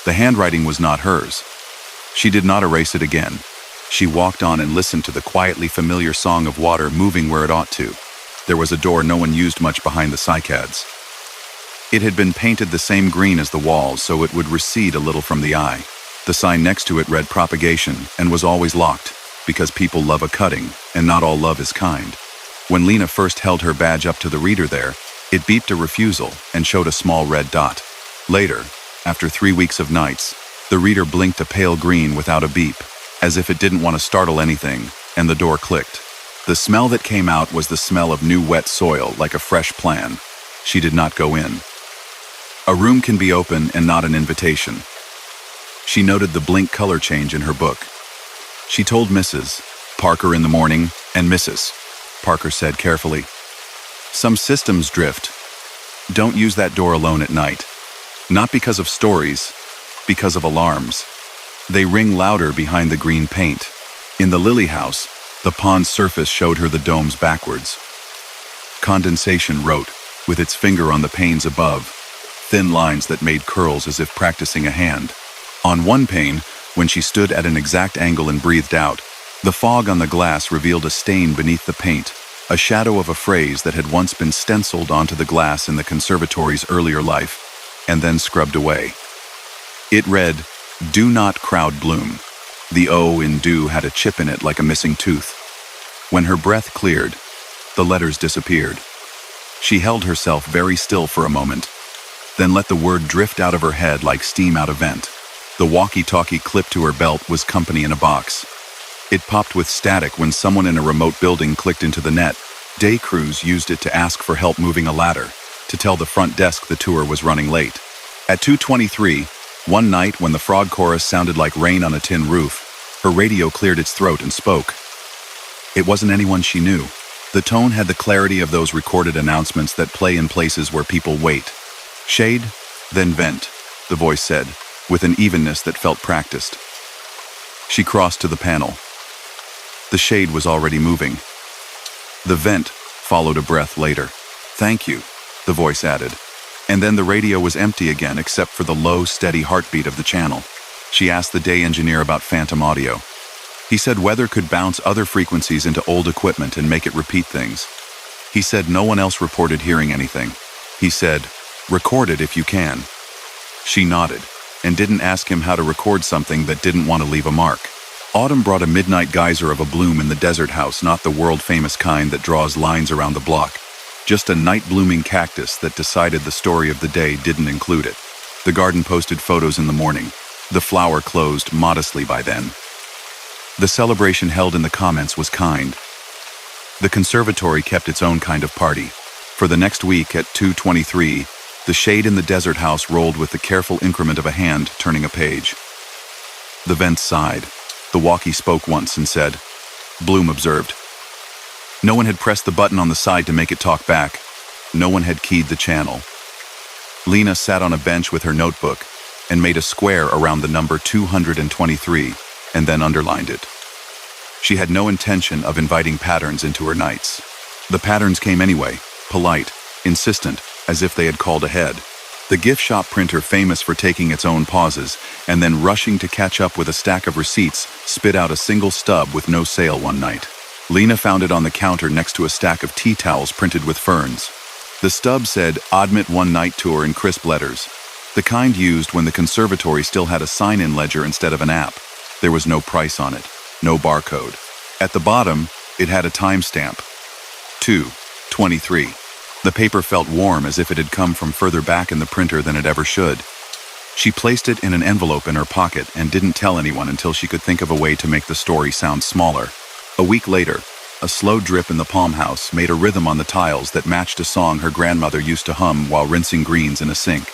The handwriting was not hers. She did not erase it again. She walked on and listened to the quietly familiar song of water moving where it ought to. There was a door no one used much behind the cycads. It had been painted the same green as the walls, so it would recede a little from the eye. The sign next to it read propagation and was always locked, because people love a cutting, and not all love is kind. When Lena first held her badge up to the reader there, it beeped a refusal and showed a small red dot. Later, after 3 weeks of nights, the reader blinked a pale green without a beep, as if it didn't want to startle anything, and the door clicked. The smell that came out was the smell of new wet soil, like a fresh plan. She did not go in. A room can be open and not an invitation. She noted the blink color change in her book. She told Mrs. Parker in the morning, and Mrs. Parker said carefully, "Some systems drift. Don't use that door alone at night. Not because of stories, because of alarms. They ring louder behind the green paint." In the lily house, the pond's surface showed her the domes backwards. Condensation wrote, with its finger on the panes above, thin lines that made curls as if practicing a hand. On one pane, when she stood at an exact angle and breathed out, the fog on the glass revealed a stain beneath the paint, a shadow of a phrase that had once been stenciled onto the glass in the conservatory's earlier life, and then scrubbed away. It read, "Do not crowd bloom." The O in do had a chip in it like a missing tooth. When her breath cleared, the letters disappeared. She held herself very still for a moment, then let the word drift out of her head like steam out a vent. The walkie-talkie clipped to her belt was company in a box. It popped with static when someone in a remote building clicked into the net. Day crews used it to ask for help moving a ladder, to tell the front desk the tour was running late. At 2:23, one night when the frog chorus sounded like rain on a tin roof, her radio cleared its throat and spoke. It wasn't anyone she knew. The tone had the clarity of those recorded announcements that play in places where people wait. "Shade, then vent," the voice said, with an evenness that felt practiced. She crossed to the panel. The shade was already moving. The vent followed a breath later. "Thank you," the voice added. And then the radio was empty again except for the low, steady heartbeat of the channel. She asked the day engineer about phantom audio. He said weather could bounce other frequencies into old equipment and make it repeat things. He said no one else reported hearing anything. He said, "Record it if you can." She nodded, and didn't ask him how to record something that didn't want to leave a mark. Autumn brought a midnight geyser of a bloom in the desert house, not the world-famous kind that draws lines around the block. Just a night-blooming cactus that decided the story of the day didn't include it. The garden posted photos in the morning. The flower closed modestly by then. The celebration held in the comments was kind. The conservatory kept its own kind of party. For the next week at 2:23, the shade in the desert house rolled with the careful increment of a hand turning a page. The vents sighed. The walkie spoke once and said, Bloom observed. No one had pressed the button on the side to make it talk back. No one had keyed the channel. Lena sat on a bench with her notebook and made a square around the number 223 and then underlined it. She had no intention of inviting patterns into her nights. The patterns came anyway, polite, insistent, as if they had called ahead. The gift shop printer, famous for taking its own pauses and then rushing to catch up with a stack of receipts, spit out a single stub with no sale one night. Lena found it on the counter next to a stack of tea towels printed with ferns. The stub said, "Admit one night tour" in crisp letters, the kind used when the conservatory still had a sign-in ledger instead of an app. There was no price on it, no barcode. At the bottom, it had a timestamp, 2:23. The paper felt warm, as if it had come from further back in the printer than it ever should. She placed it in an envelope in her pocket and didn't tell anyone until she could think of a way to make the story sound smaller. A week later, a slow drip in the palm house made a rhythm on the tiles that matched a song her grandmother used to hum while rinsing greens in a sink.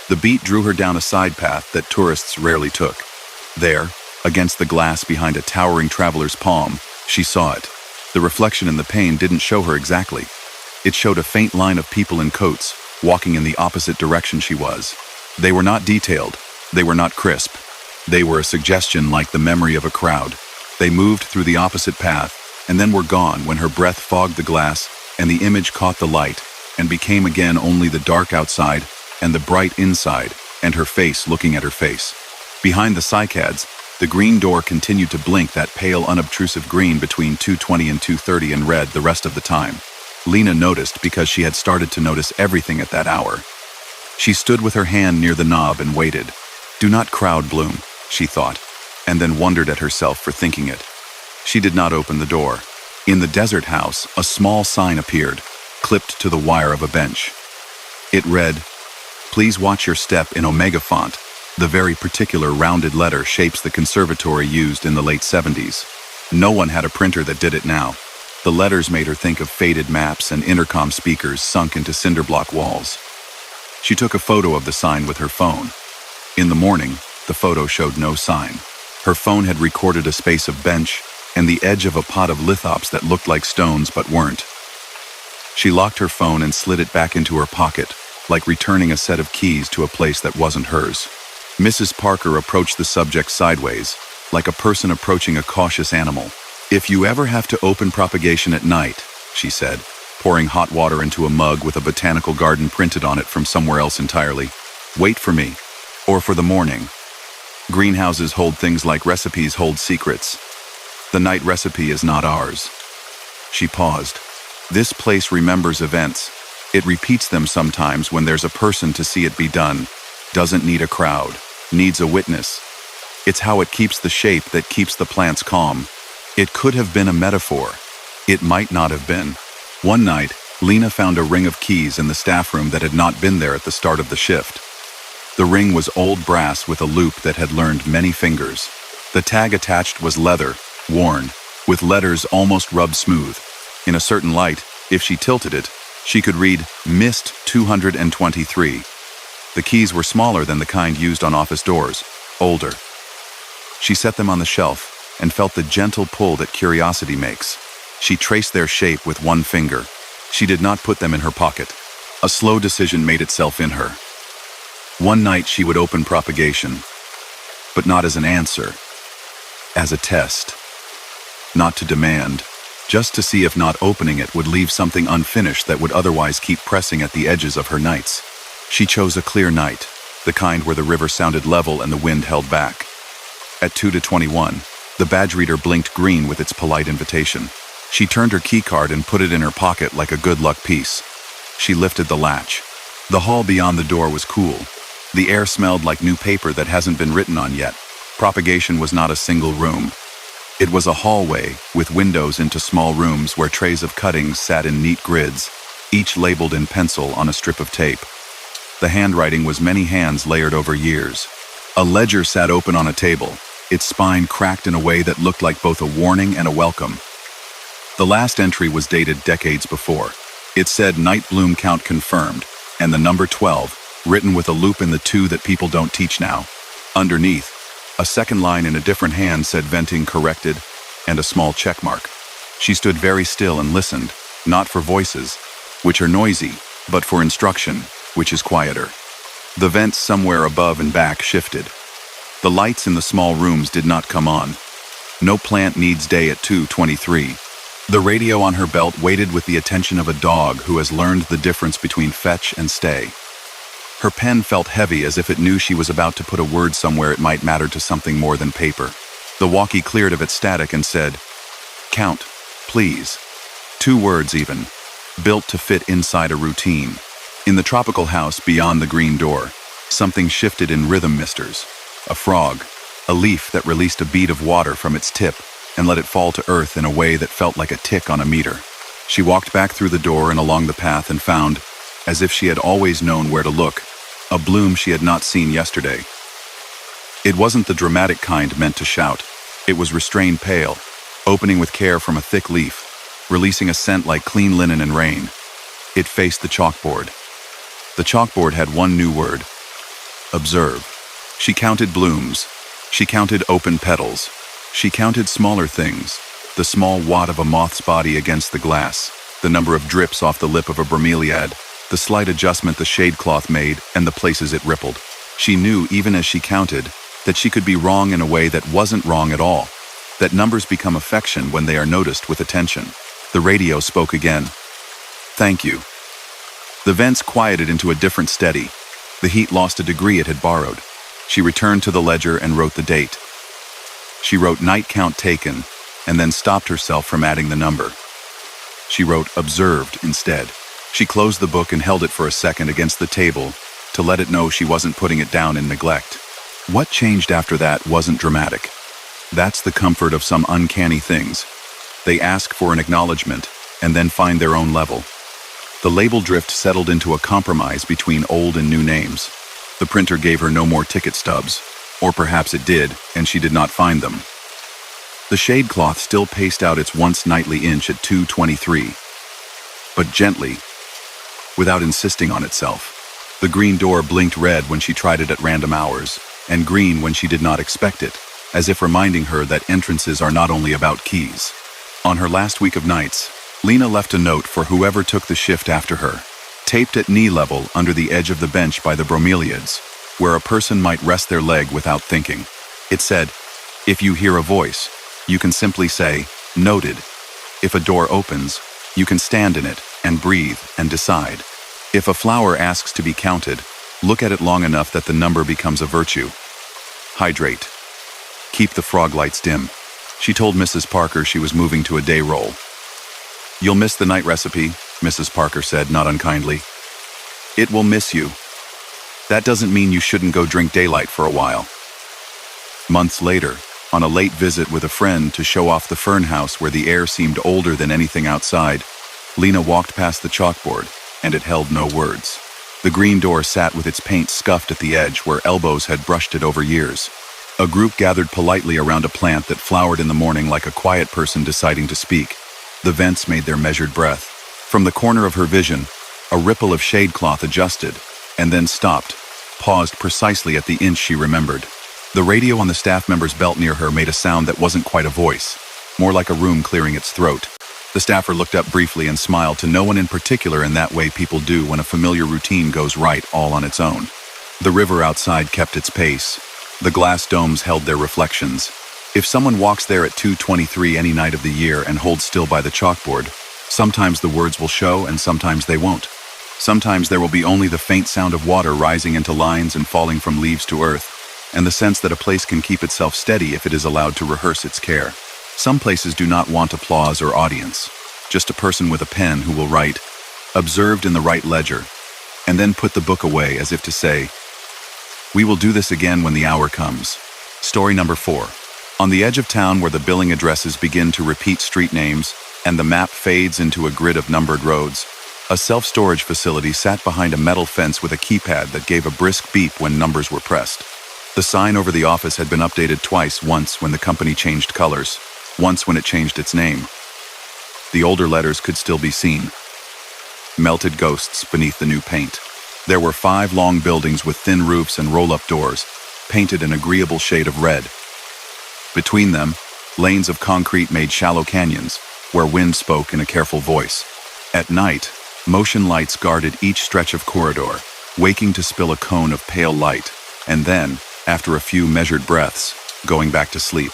The beat drew her down a side path that tourists rarely took. There, against the glass behind a towering traveler's palm, she saw it. The reflection in the pane didn't show her exactly. It showed a faint line of people in coats, walking in the opposite direction she was. They were not detailed. They were not crisp. They were a suggestion like the memory of a crowd. They moved through the opposite path, and then were gone when her breath fogged the glass and the image caught the light and became again only the dark outside and the bright inside and her face looking at her face. Behind the cycads, the green door continued to blink that pale, unobtrusive green between 2:20 and 2:30 and red the rest of the time. Lena noticed because she had started to notice everything at that hour. She stood with her hand near the knob and waited. Do not crowd Bloom, she thought, and then wondered at herself for thinking it. She did not open the door. In the desert house, a small sign appeared, clipped to the wire of a bench. It read, "Please watch your step," in Omega font. The very particular rounded letter shapes the conservatory used in the late 70s. No one had a printer that did it now. The letters made her think of faded maps and intercom speakers sunk into cinderblock walls. She took a photo of the sign with her phone. In the morning, the photo showed no sign. Her phone had recorded a space of bench and the edge of a pot of lithops that looked like stones but weren't. She locked her phone and slid it back into her pocket, like returning a set of keys to a place that wasn't hers. Mrs. Parker approached the subject sideways, like a person approaching a cautious animal. "If you ever have to open propagation at night," she said, pouring hot water into a mug with a botanical garden printed on it from somewhere else entirely, "wait for me, or for the morning. Greenhouses hold things like recipes hold secrets. The night recipe is not ours." She paused. "This place remembers events. It repeats them sometimes when there's a person to see it be done. Doesn't need a crowd. Needs a witness. It's how it keeps the shape that keeps the plants calm." It could have been a metaphor. It might not have been. One night, Lena found a ring of keys in the staff room that had not been there at the start of the shift. The ring was old brass with a loop that had learned many fingers. The tag attached was leather, worn, with letters almost rubbed smooth. In a certain light, if she tilted it, she could read Mist 223. The keys were smaller than the kind used on office doors, older. She set them on the shelf and felt the gentle pull that curiosity makes. She traced their shape with one finger. She did not put them in her pocket. A slow decision made itself in her. One night she would open propagation, but not as an answer, as a test. Not to demand, just to see if not opening it would leave something unfinished that would otherwise keep pressing at the edges of her nights. She chose a clear night, the kind where the river sounded level and the wind held back. At 2:21, the badge reader blinked green with its polite invitation. She turned her keycard and put it in her pocket like a good luck piece. She lifted the latch. The hall beyond the door was cool. The air smelled like new paper that hasn't been written on yet. Propagation was not a single room. It was a hallway with windows into small rooms where trays of cuttings sat in neat grids, each labeled in pencil on a strip of tape. The handwriting was many hands layered over years. A ledger sat open on a table, its spine cracked in a way that looked like both a warning and a welcome. The last entry was dated decades before. It said night bloom count confirmed, and the number 12, written with a loop in the 2 that people don't teach now. Underneath, a second line in a different hand said venting corrected, and a small check mark. She stood very still and listened, not for voices, which are noisy, but for instruction, which is quieter. The vents somewhere above and back shifted. The lights in the small rooms did not come on. No plant needs day at 2:23. The radio on her belt waited with the attention of a dog who has learned the difference between fetch and stay. Her pen felt heavy as if it knew she was about to put a word somewhere it might matter to something more than paper. The walkie cleared of its static and said, "Count, please." 2 words even, built to fit inside a routine. In the tropical house beyond the green door, something shifted in rhythm misters. A frog, a leaf that released a bead of water from its tip and let it fall to earth in a way that felt like a tick on a meter. She walked back through the door and along the path and found, as if she had always known where to look, a bloom she had not seen yesterday. It wasn't the dramatic kind meant to shout. It was restrained pale, opening with care from a thick leaf, releasing a scent like clean linen and rain. It faced the chalkboard. The chalkboard had one new word: observe. She counted blooms. She counted open petals. She counted smaller things, the small watt of a moth's body against the glass, the number of drips off the lip of a bromeliad, the slight adjustment the shade cloth made, and the places it rippled. She knew, even as she counted, that she could be wrong in a way that wasn't wrong at all. that numbers become affection when they are noticed with attention. The radio spoke again. Thank you. The vents quieted into a different steady. The heat lost a degree it had borrowed. She returned to the ledger and wrote the date. She wrote night count taken, and then stopped herself from adding the number. She wrote observed instead. She closed the book and held it for a second against the table to let it know she wasn't putting it down in neglect. What changed after that wasn't dramatic. That's the comfort of some uncanny things. They ask for an acknowledgement and then find their own level. The label drift settled into a compromise between old and new names. The printer gave her no more ticket stubs, or perhaps it did, and she did not find them. The shade cloth still paced out its once nightly inch at 2:23, but gently, without insisting on itself. The green door blinked red when she tried it at random hours, and green when she did not expect it, as if reminding her that entrances are not only about keys. On her last week of nights, Lena left a note for whoever took the shift after her, taped at knee level under the edge of the bench by the bromeliads, where a person might rest their leg without thinking. It said, if you hear a voice, you can simply say, noted. If a door opens, you can stand in it and breathe and decide. If a flower asks to be counted, look at it long enough that the number becomes a virtue. Hydrate. Keep the frog lights dim. She told Mrs. Parker she was moving to a day roll. You'll miss the night recipe, Mrs. Parker said, not unkindly. It will miss you. That doesn't mean you shouldn't go drink daylight for a while. Months later, on a late visit with a friend to show off the fern house where the air seemed older than anything outside, Lena walked past the chalkboard, and it held no words. The green door sat with its paint scuffed at the edge where elbows had brushed it over years. A group gathered politely around a plant that flowered in the morning like a quiet person deciding to speak. The vents made their measured breath. From the corner of her vision, a ripple of shade cloth adjusted, and then stopped, paused precisely at the inch she remembered. The radio on the staff member's belt near her made a sound that wasn't quite a voice, more like a room clearing its throat. The staffer looked up briefly and smiled to no one in particular in that way people do when a familiar routine goes right all on its own. The river outside kept its pace. The glass domes held their reflections. If someone walks there at 2:23 any night of the year and holds still by the chalkboard, sometimes the words will show and sometimes they won't. Sometimes there will be only the faint sound of water rising into lines and falling from leaves to earth, and the sense that a place can keep itself steady if it is allowed to rehearse its care. Some places do not want applause or audience, just a person with a pen who will write, observed in the right ledger, and then put the book away as if to say, we will do this again when the hour comes. Story number 4. On the edge of town where the billing addresses begin to repeat street names and the map fades into a grid of numbered roads, a self-storage facility sat behind a metal fence with a keypad that gave a brisk beep when numbers were pressed. The sign over the office had been updated twice, once when the company changed colors, once when it changed its name. The older letters could still be seen, melted ghosts beneath the new paint. There were 5 long buildings with thin roofs and roll-up doors, painted an agreeable shade of red. Between them, lanes of concrete made shallow canyons, where wind spoke in a careful voice. At night, motion lights guarded each stretch of corridor, waking to spill a cone of pale light, and then, after a few measured breaths, going back to sleep.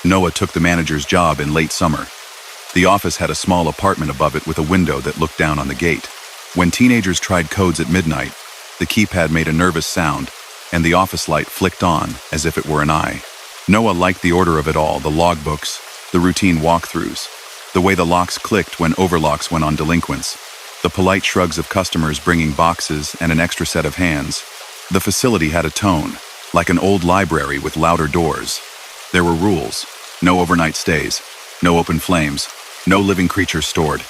Noah took the manager's job in late summer. The office had a small apartment above it with a window that looked down on the gate. When teenagers tried codes at midnight, the keypad made a nervous sound, and the office light flicked on as if it were an eye. Noah liked the order of it all, the logbooks, the routine walkthroughs, the way the locks clicked when overlocks went on delinquents, the polite shrugs of customers bringing boxes and an extra set of hands. The facility had a tone, like an old library with louder doors. There were rules: no overnight stays, no open flames, no living creatures stored,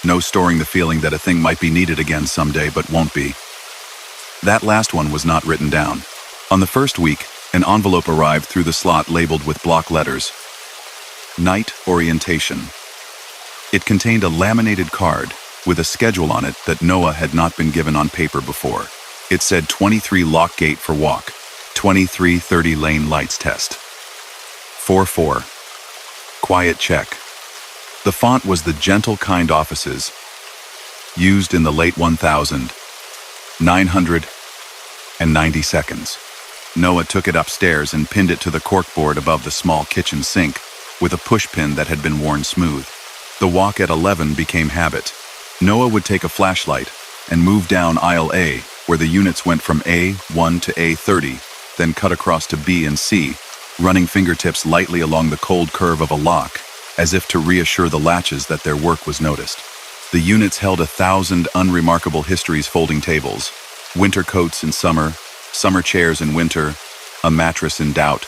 no storing the feeling that a thing might be needed again someday but won't be. That last one was not written down. On the first week, an envelope arrived through the slot labeled with block letters. Night Orientation. It contained a laminated card with a schedule on it that Noah had not been given on paper before. It said 23 lock gate for walk, 23:30 lane lights test. 4-4. Quiet check. The font was the gentle kind offices, used in the late 1990s. Noah took it upstairs and pinned it to the corkboard above the small kitchen sink, with a pushpin that had been worn smooth. The walk at 11 became habit. Noah would take a flashlight and move down aisle A, where the units went from A1 to A30, then cut across to B and C, running fingertips lightly along the cold curve of a lock, as if to reassure the latches that their work was noticed. The units held 1,000 unremarkable histories: folding tables, winter coats in summer, summer chairs in winter, a mattress in doubt.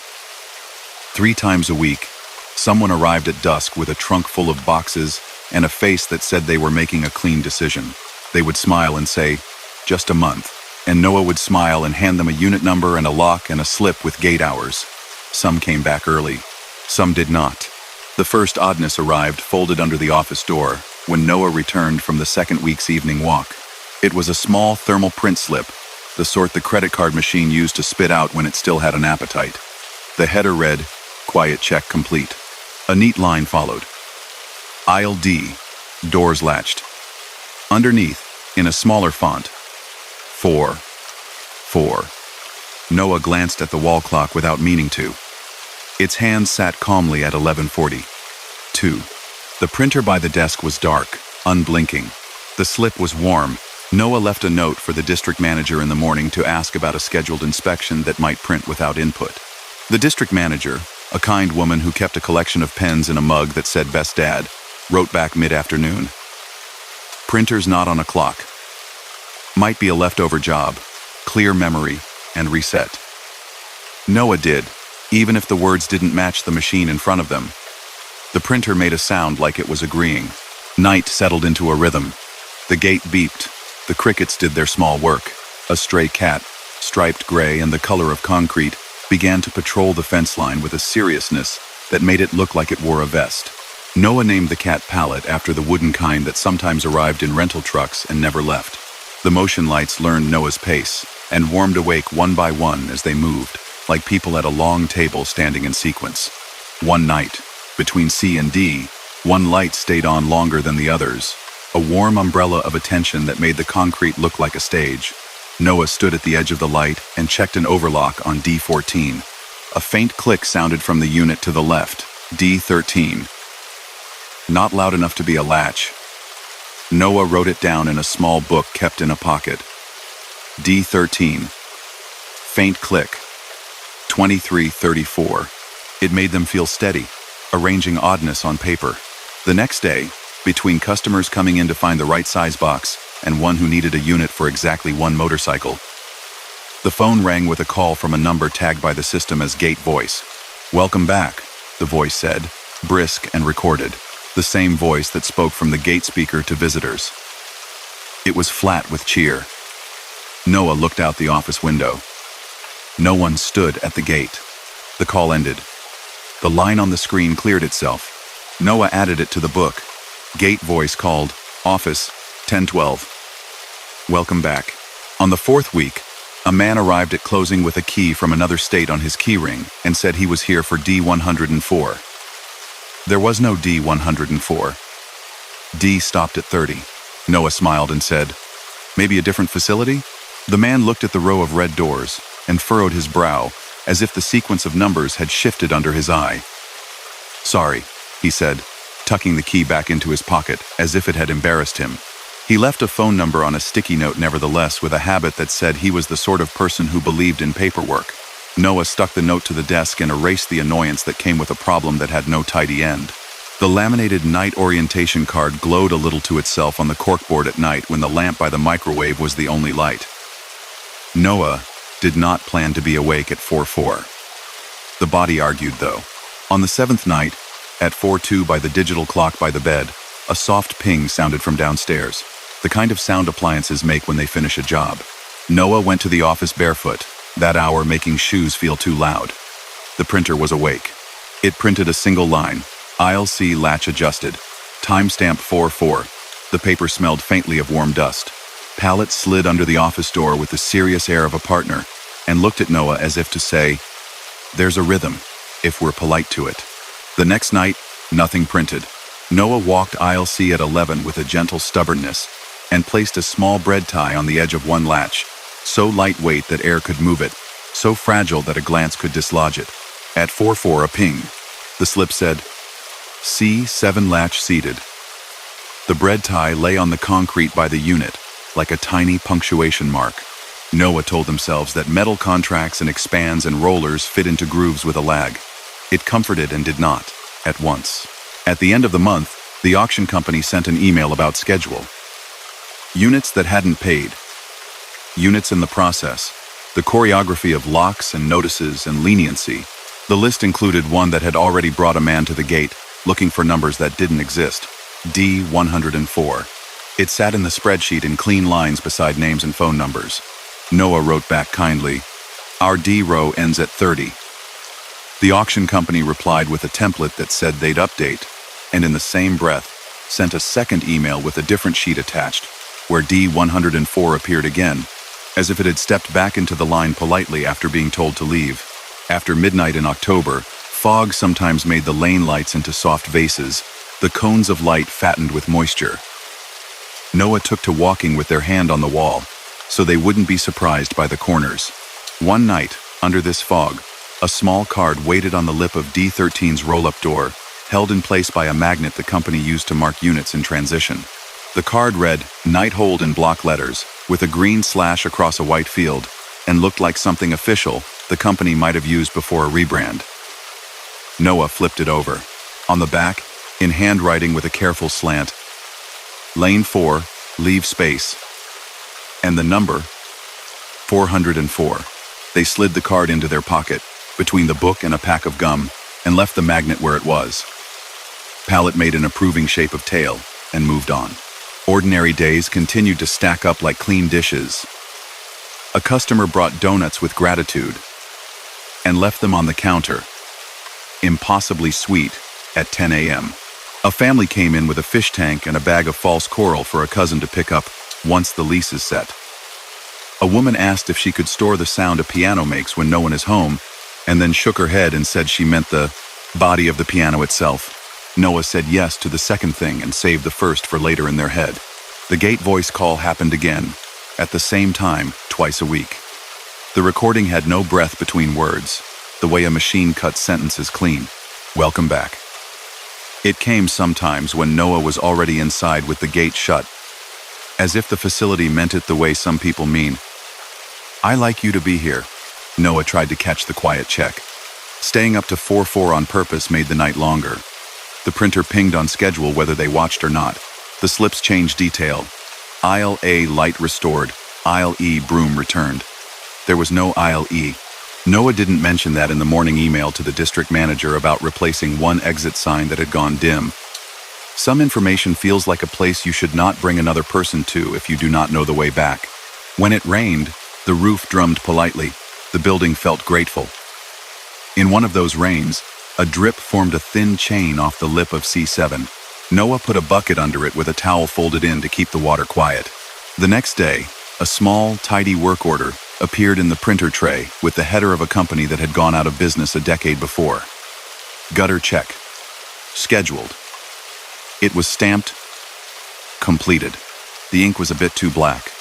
3 times a week, someone arrived at dusk with a trunk full of boxes and a face that said they were making a clean decision. They would smile and say, "Just a month," and Noah would smile and hand them a unit number and a lock and a slip with gate hours. Some came back early, some did not. The first oddness arrived folded under the office door when Noah returned from the second week's evening walk. It was a small thermal print slip, the sort the credit card machine used to spit out when it still had an appetite. The header read, "Quiet check complete." A neat line followed. Aisle D, doors latched. Underneath, in a smaller font, 4. Noah glanced at the wall clock without meaning to. Its hands sat calmly at 11:40. 2. The printer by the desk was dark, unblinking. The slip was warm. Noah left a note for the district manager in the morning to ask about a scheduled inspection that might print without input. The district manager, a kind woman who kept a collection of pens in a mug that said "Best Dad," wrote back mid-afternoon. "Printer's not on a clock. Might be a leftover job. Clear memory and reset." Noah did, even if the words didn't match the machine in front of them. The printer made a sound like it was agreeing. Night settled into a rhythm. The gate beeped. The crickets did their small work. A stray cat, striped gray and the color of concrete, began to patrol the fence line with a seriousness that made it look like it wore a vest. Noah named the cat Pallet after the wooden kind that sometimes arrived in rental trucks and never left. The motion lights learned Noah's pace and warmed awake one by one as they moved, like people at a long table standing in sequence. One night, between C and D, one light stayed on longer than the others, a warm umbrella of attention that made the concrete look like a stage. Noah stood at the edge of the light and checked an overlock on D14. A faint click sounded from the unit to the left, D13. Not loud enough to be a latch. Noah wrote it down in a small book kept in a pocket. D13. Faint click. 2334. It made them feel steady, arranging oddness on paper. The next day, between customers coming in to find the right size box and one who needed a unit for exactly one motorcycle, the phone rang with a call from a number tagged by the system as Gate Voice. "Welcome back," the voice said, brisk and recorded, the same voice that spoke from the gate speaker to visitors. It was flat with cheer. Noah looked out the office window. No one stood at the gate. The call ended. The line on the screen cleared itself. Noah added it to the book. Gate Voice called, "Office, 1012. Welcome back." On the 4th week, a man arrived at closing with a key from another state on his key ring and said he was here for D104. There was no D104. D stopped at 30. Noah smiled and said, "Maybe a different facility?" The man looked at the row of red doors and furrowed his brow as if the sequence of numbers had shifted under his eye. "Sorry," he said, tucking the key back into his pocket as if it had embarrassed him. He left a phone number on a sticky note nevertheless, with a habit that said he was the sort of person who believed in paperwork. Noah stuck the note to the desk and erased the annoyance that came with a problem that had no tidy end. The laminated night orientation card glowed a little to itself on the corkboard at night when the lamp by the microwave was the only light. Noah did not plan to be awake at 4:04. The body argued, though. On the 7th night, at 4:02 by the digital clock by the bed, a soft ping sounded from downstairs, the kind of sound appliances make when they finish a job. Noah went to the office barefoot, that hour making shoes feel too loud. The printer was awake. It printed a single line, "Aisle C latch adjusted. Timestamp 4:04. The paper smelled faintly of warm dust. Pallet slid under the office door with the serious air of a partner and looked at Noah as if to say, "There's a rhythm, if we're polite to it." The next night, nothing printed. Noah walked aisle C at 11 with a gentle stubbornness and placed a small bread tie on the edge of one latch, so lightweight that air could move it, so fragile that a glance could dislodge it. At 4:04, a ping. The slip said, C7 latch seated. The bread tie lay on the concrete by the unit, like a tiny punctuation mark. Noah told themselves that metal contracts and expands and rollers fit into grooves with a lag. It comforted and did not, at once. At the end of the month, the auction company sent an email about schedule. Units that hadn't paid. Units in the process. The choreography of locks and notices and leniency. The list included one that had already brought a man to the gate, looking for numbers that didn't exist. D104. It sat in the spreadsheet in clean lines beside names and phone numbers. Noah wrote back kindly, "Our D row ends at 30. The auction company replied with a template that said they'd update, and in the same breath, sent a second email with a different sheet attached, where D104 appeared again, as if it had stepped back into the line politely after being told to leave. After midnight in October, fog sometimes made the lane lights into soft vases, the cones of light fattened with moisture. Noah took to walking with their hand on the wall, so they wouldn't be surprised by the corners. One night, under this fog, a small card waited on the lip of D13's roll-up door, held in place by a magnet the company used to mark units in transition. The card read, "Night Hold" in block letters, with a green slash across a white field, and looked like something official the company might have used before a rebrand. Noah flipped it over. On the back, in handwriting with a careful slant, "Lane 4, leave space." And the number, 404. They slid the card into their pocket, between the book and a pack of gum, and left the magnet where it was. Pallet made an approving shape of tail, and moved on. Ordinary days continued to stack up like clean dishes. A customer brought donuts with gratitude, and left them on the counter, impossibly sweet, at 10 a.m. A family came in with a fish tank and a bag of false coral for a cousin to pick up once the lease is set. A woman asked if she could store the sound a piano makes when no one is home, and then shook her head and said she meant the body of the piano itself. Noah said yes to the second thing and saved the first for later in their head. The gate voice call happened again, at the same time, twice a week. The recording had no breath between words, the way a machine cuts sentences clean. "Welcome back." It came sometimes when Noah was already inside with the gate shut, as if the facility meant it the way some people mean. "I like you to be here." Noah tried to catch the quiet check. Staying up to 4:04 on purpose made the night longer. The printer pinged on schedule whether they watched or not. The slips changed detail. Aisle A light restored, aisle E broom returned. There was no aisle E. Noah didn't mention that in the morning email to the district manager about replacing one exit sign that had gone dim. Some information feels like a place you should not bring another person to if you do not know the way back. When it rained, the roof drummed politely. The building felt grateful. In one of those rains, a drip formed a thin chain off the lip of C7. Noah put a bucket under it with a towel folded in to keep the water quiet. The next day, a small, tidy work order appeared in the printer tray with the header of a company that had gone out of business a decade before. Gutter check. Scheduled. It was stamped. Completed. The ink was a bit too black.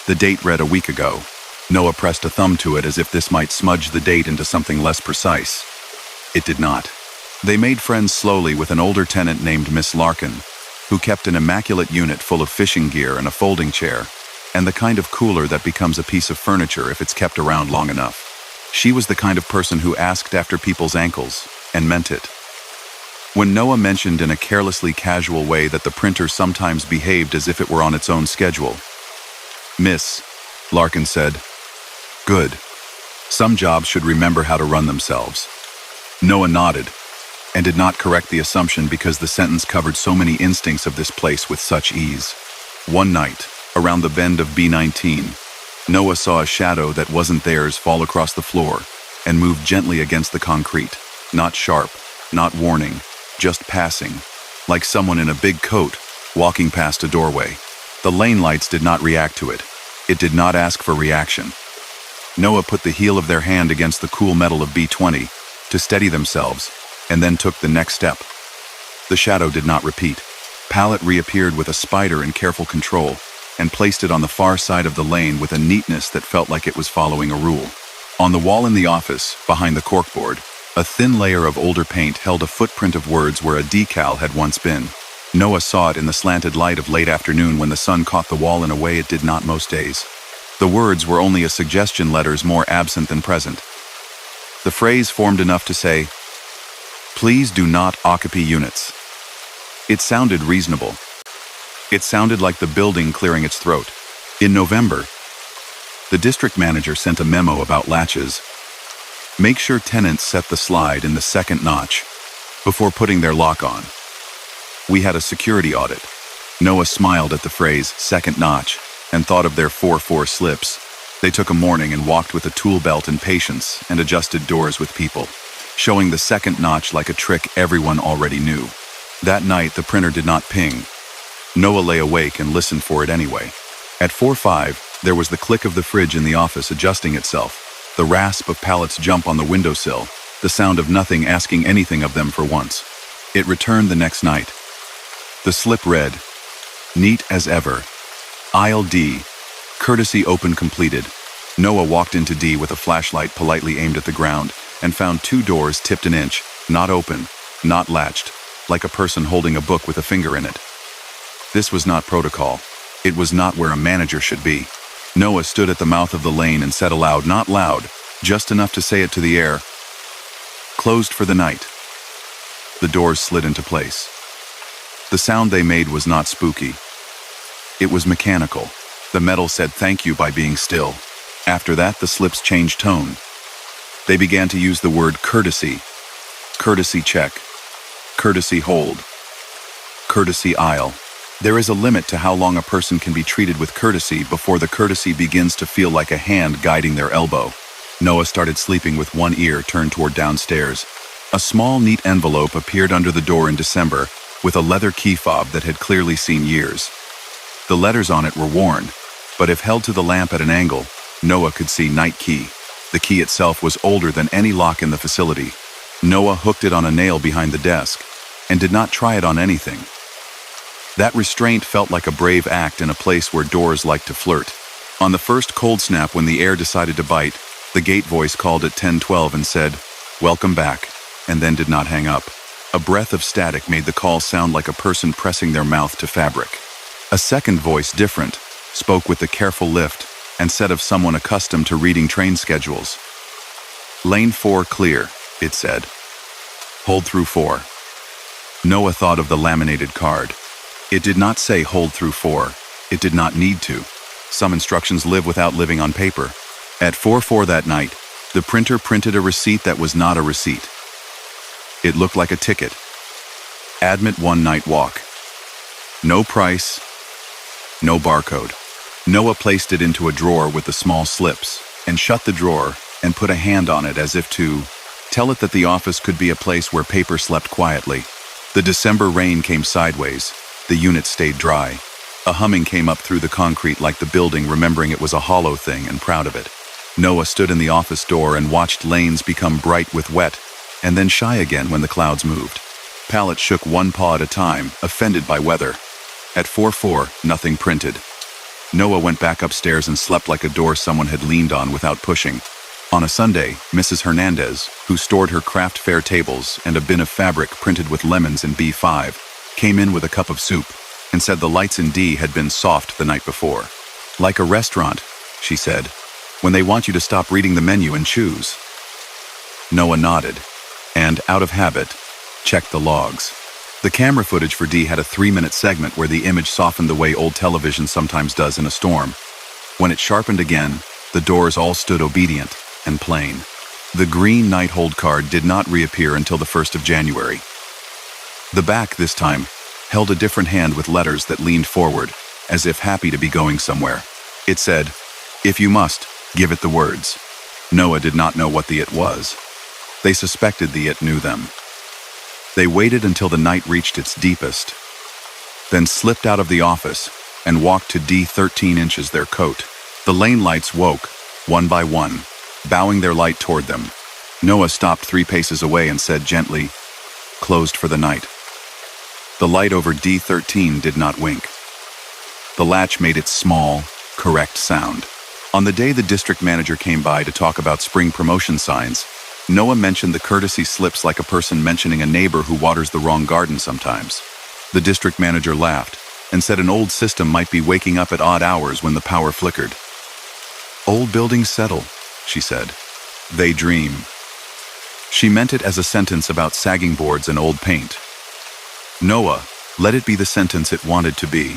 The date read a week ago. Noah pressed a thumb to it as if this might smudge the date into something less precise. It did not. They made friends slowly with an older tenant named Miss Larkin, who kept an immaculate unit full of fishing gear and a folding chair, and the kind of cooler that becomes a piece of furniture if it's kept around long enough. She was the kind of person who asked after people's ankles, and meant it. When Noah mentioned in a carelessly casual way that the printer sometimes behaved as if it were on its own schedule, "Miss," Larkin said, "Good. Some jobs should remember how to run themselves." Noah nodded, and did not correct the assumption because the sentence covered so many instincts of this place with such ease. One night, around the bend of B19, Noah saw a shadow that wasn't theirs fall across the floor and move gently against the concrete, not sharp, not warning, just passing, like someone in a big coat walking past a doorway. The lane lights did not react to it. It did not ask for reaction. Noah put the heel of their hand against the cool metal of B20 to steady themselves, and then took the next step. The shadow did not repeat. Pallet reappeared with a spider in careful control, and placed it on the far side of the lane with a neatness that felt like it was following a rule. On the wall in the office, behind the corkboard, A thin layer of older paint held a footprint of words where a decal had once been. Noah saw it in the slanted light of late afternoon when the sun caught the wall in a way it did not most days. The words were only a suggestion, letters more absent than present. The phrase formed enough to say, "Please do not occupy units." It sounded reasonable. It sounded like the building clearing its throat. In November, the district manager sent a memo about latches. Make sure tenants set the slide in the second notch before putting their lock on. We had a security audit. Noah smiled at the phrase second notch and thought of their 4-4 slips. They took a morning and walked with a tool belt and patience and adjusted doors with people, showing the second notch like a trick everyone already knew. That night, the printer did not ping. Noah lay awake and listened for it anyway. At 4:05, there was the click of the fridge in the office adjusting itself, the rasp of pallets jump on the windowsill, the sound of nothing asking anything of them for once. It returned the next night. The slip read, "Neat as ever. Aisle D. Courtesy open completed." Noah walked into D with a flashlight politely aimed at the ground and found 2 doors tipped an inch, not open, not latched, like a person holding a book with a finger in it. This was not protocol. It was not where a manager should be. Noah stood at the mouth of the lane and said aloud, not loud, just enough to say it to the air, "Closed for the night." The doors slid into place. The sound they made was not spooky. It was mechanical. The metal said thank you by being still. After that, the slips changed tone. They began to use the word courtesy, courtesy check, courtesy hold, courtesy aisle. There is a limit to how long a person can be treated with courtesy before the courtesy begins to feel like a hand guiding their elbow. Noah started sleeping with one ear turned toward downstairs. A small, neat envelope appeared under the door in December with a leather key fob that had clearly seen years. The letters on it were worn, but if held to the lamp at an angle, Noah could see Night Key. The key itself was older than any lock in the facility. Noah hooked it on a nail behind the desk and did not try it on anything. That restraint felt like a brave act in a place where doors like to flirt. On the first cold snap when the air decided to bite, the gate voice called at 10:12 and said, "Welcome back," and then did not hang up. A breath of static made the call sound like a person pressing their mouth to fabric. A second voice, different, spoke with a careful lift and said of someone accustomed to reading train schedules. "Lane 4 clear," it said. "Hold through 4. Noah thought of the laminated card. It did not say hold through 4. It did not need to. Some instructions live without living on paper. At 4:04 that night, the printer printed a receipt that was not a receipt. It looked like a ticket. Admit 1 night walk. No price, no barcode. Noah placed it into a drawer with the small slips and shut the drawer and put a hand on it as if to tell it that the office could be a place where paper slept quietly. The December rain came sideways. The unit stayed dry. A humming came up through the concrete like the building remembering it was a hollow thing and proud of it. Noah stood in the office door and watched lanes become bright with wet and then shy again when the clouds moved. Pallets shook one paw at a time, offended by weather. At 4:04, nothing printed. Noah went back upstairs and slept like a door someone had leaned on without pushing. On a Sunday, Mrs. Hernandez, who stored her craft fair tables and a bin of fabric printed with lemons in B5, came in with a cup of soup and said the lights in D had been soft the night before. "Like a restaurant," she said, "when they want you to stop reading the menu and choose." Noah nodded and, out of habit, checked the logs. The camera footage for D had a 3-minute segment where the image softened the way old television sometimes does in a storm. When it sharpened again, the doors all stood obedient and plain. The green night hold card did not reappear until the 1st of January. The back, this time, held a different hand with letters that leaned forward, as if happy to be going somewhere. It said, "If you must, give it the words." Noah did not know what the it was. They suspected the it knew them. They waited until the night reached its deepest, then slipped out of the office and walked to D 13 inches their coat. The lane lights woke, one by one, bowing their light toward them. Noah stopped 3 paces away and said gently, "Closed for the night." The light over D 13 did not wink. The latch made its small, correct sound. On the day the district manager came by to talk about spring promotion signs, Noah mentioned the courtesy slips like a person mentioning a neighbor who waters the wrong garden sometimes. The district manager laughed and said an old system might be waking up at odd hours when the power flickered. Old buildings settle, she said. They dream. She meant it as a sentence about sagging boards and old paint. Noah let it be the sentence it wanted to be.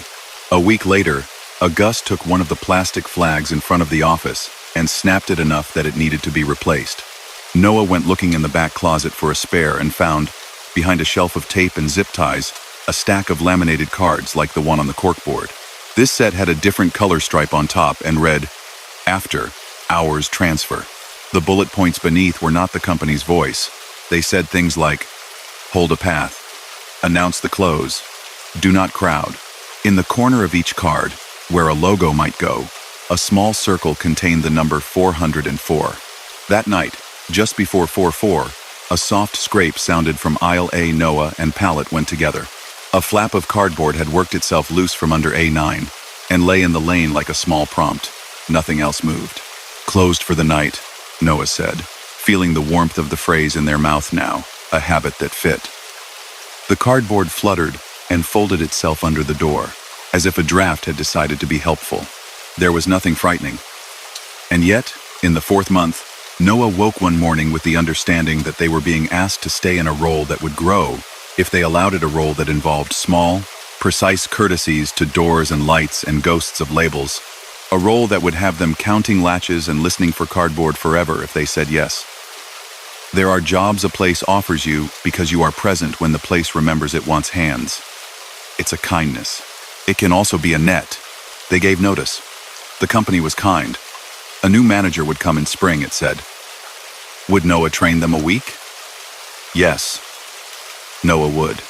A week later, a gust took one of the plastic flags in front of the office and snapped it enough that it needed to be replaced. Noah went looking in the back closet for a spare and found, behind a shelf of tape and zip ties, a stack of laminated cards like the one on the corkboard. This set had a different color stripe on top and read, "After hours transfer." The bullet points beneath were not the company's voice. They said things like, "Hold a path," "Announce the close," "Do not crowd." In the corner of each card, where a logo might go, a small circle contained the number 404. That night, just before 4-4, a soft scrape sounded from aisle A. Noah and palette went together. A flap of cardboard had worked itself loose from under A9 and lay in the lane like a small prompt. Nothing else moved. "Closed for the night," Noah said, feeling the warmth of the phrase in their mouth now, a habit that fit. The cardboard fluttered and folded itself under the door, as if a draft had decided to be helpful. There was nothing frightening. And yet, in the 4th month, Noah woke one morning with the understanding that they were being asked to stay in a role that would grow if they allowed it, a role that involved small, precise courtesies to doors and lights and ghosts of labels, a role that would have them counting latches and listening for cardboard forever if they said yes. There are jobs a place offers you because you are present when the place remembers it wants hands. It's a kindness. It can also be a net. They gave notice. The company was kind. A new manager would come in spring, it said. Would Noah train them a week? Yes. Noah would.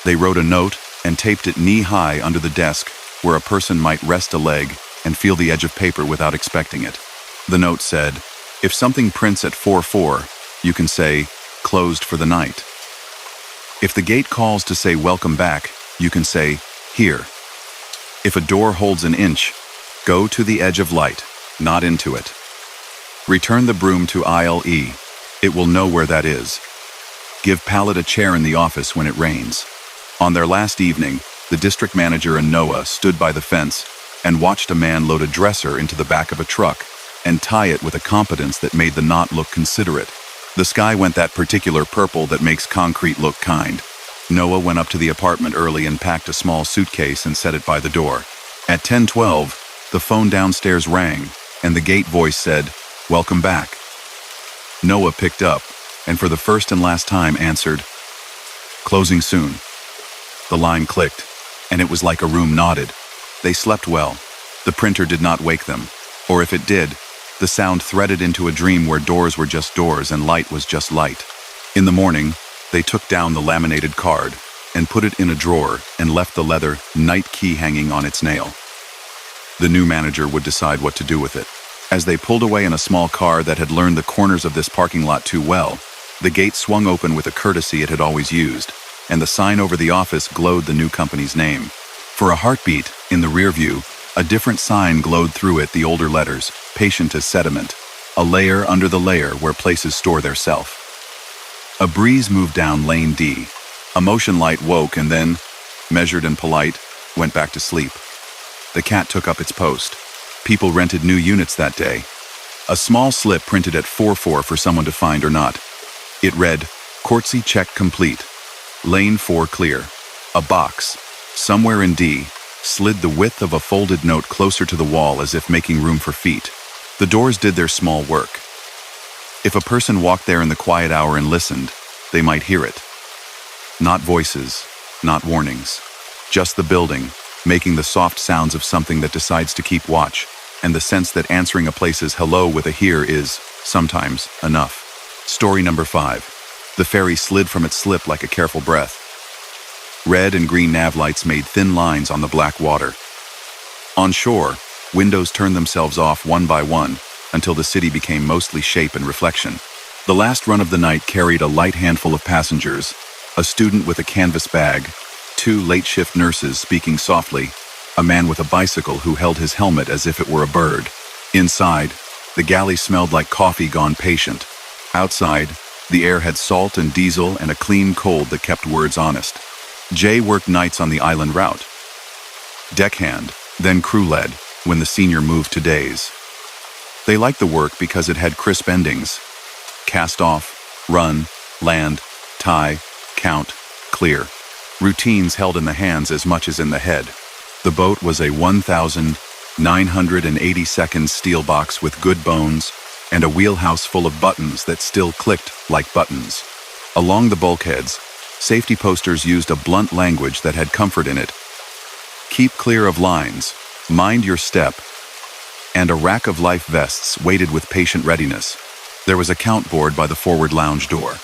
They wrote a note and taped it knee-high under the desk where a person might rest a leg and feel the edge of paper without expecting it. The note said, "If something prints at 4-4, you can say, 'Closed for the night.' If the gate calls to say welcome back, you can say, 'Here.' If a door holds an inch, go to the edge of light, not into it. Return the broom to aisle E. It will know where that is. Give Pallet a chair in the office when it rains." On their last evening, the district manager and Noah stood by the fence and watched a man load a dresser into the back of a truck and tie it with a competence that made the knot look considerate. The sky went that particular purple that makes concrete look kind. Noah went up to the apartment early and packed a small suitcase and set it by the door. At 10:12, the phone downstairs rang, and the gate voice said, "Welcome back." Noah picked up, and for the first and last time answered, "Closing soon." The line clicked, and it was like a room nodded. They slept well. The printer did not wake them, or if it did, the sound threaded into a dream where doors were just doors and light was just light. In the morning, they took down the laminated card and put it in a drawer and left the leather night key hanging on its nail. The new manager would decide what to do with it. As they pulled away in a small car that had learned the corners of this parking lot too well, the gate swung open with a courtesy it had always used, and the sign over the office glowed the new company's name. For a heartbeat, in the rear view, a different sign glowed through it, the older letters, patient as sediment, a layer under the layer where places store their self. A breeze moved down lane D. A motion light woke and then, measured and polite, went back to sleep. The cat took up its post. People rented new units that day. A small slip printed at 4-4 for someone to find or not. It read, "Courtesy check complete. Lane 4 clear." A box, somewhere in D, slid the width of a folded note closer to the wall as if making room for feet. The doors did their small work. If a person walked there in the quiet hour and listened, they might hear it. Not voices, not warnings. Just the building, making the soft sounds of something that decides to keep watch, and the sense that answering a place's hello with a here is, sometimes, enough. Story number 5. The ferry slid from its slip like a careful breath. Red and green nav lights made thin lines on the black water. On shore, windows turned themselves off one by one until the city became mostly shape and reflection. The last run of the night carried a light handful of passengers, a student with a canvas bag, 2 late-shift nurses speaking softly, a man with a bicycle who held his helmet as if it were a bird. Inside, the galley smelled like coffee gone patient. Outside, The air had salt and diesel and a clean cold that kept words honest. Jay worked nights on the island route. Deckhand, then crew-led, when the senior moved to days. They liked the work because it had crisp endings. Cast off, run, land, tie, count, clear. Routines held in the hands as much as in the head. The boat was a 1,980-second steel box with good bones and a wheelhouse full of buttons that still clicked like buttons. Along the bulkheads, safety posters used a blunt language that had comfort in it. Keep clear of lines, mind your step, and a rack of life vests waited with patient readiness. There was a count board by the forward lounge door.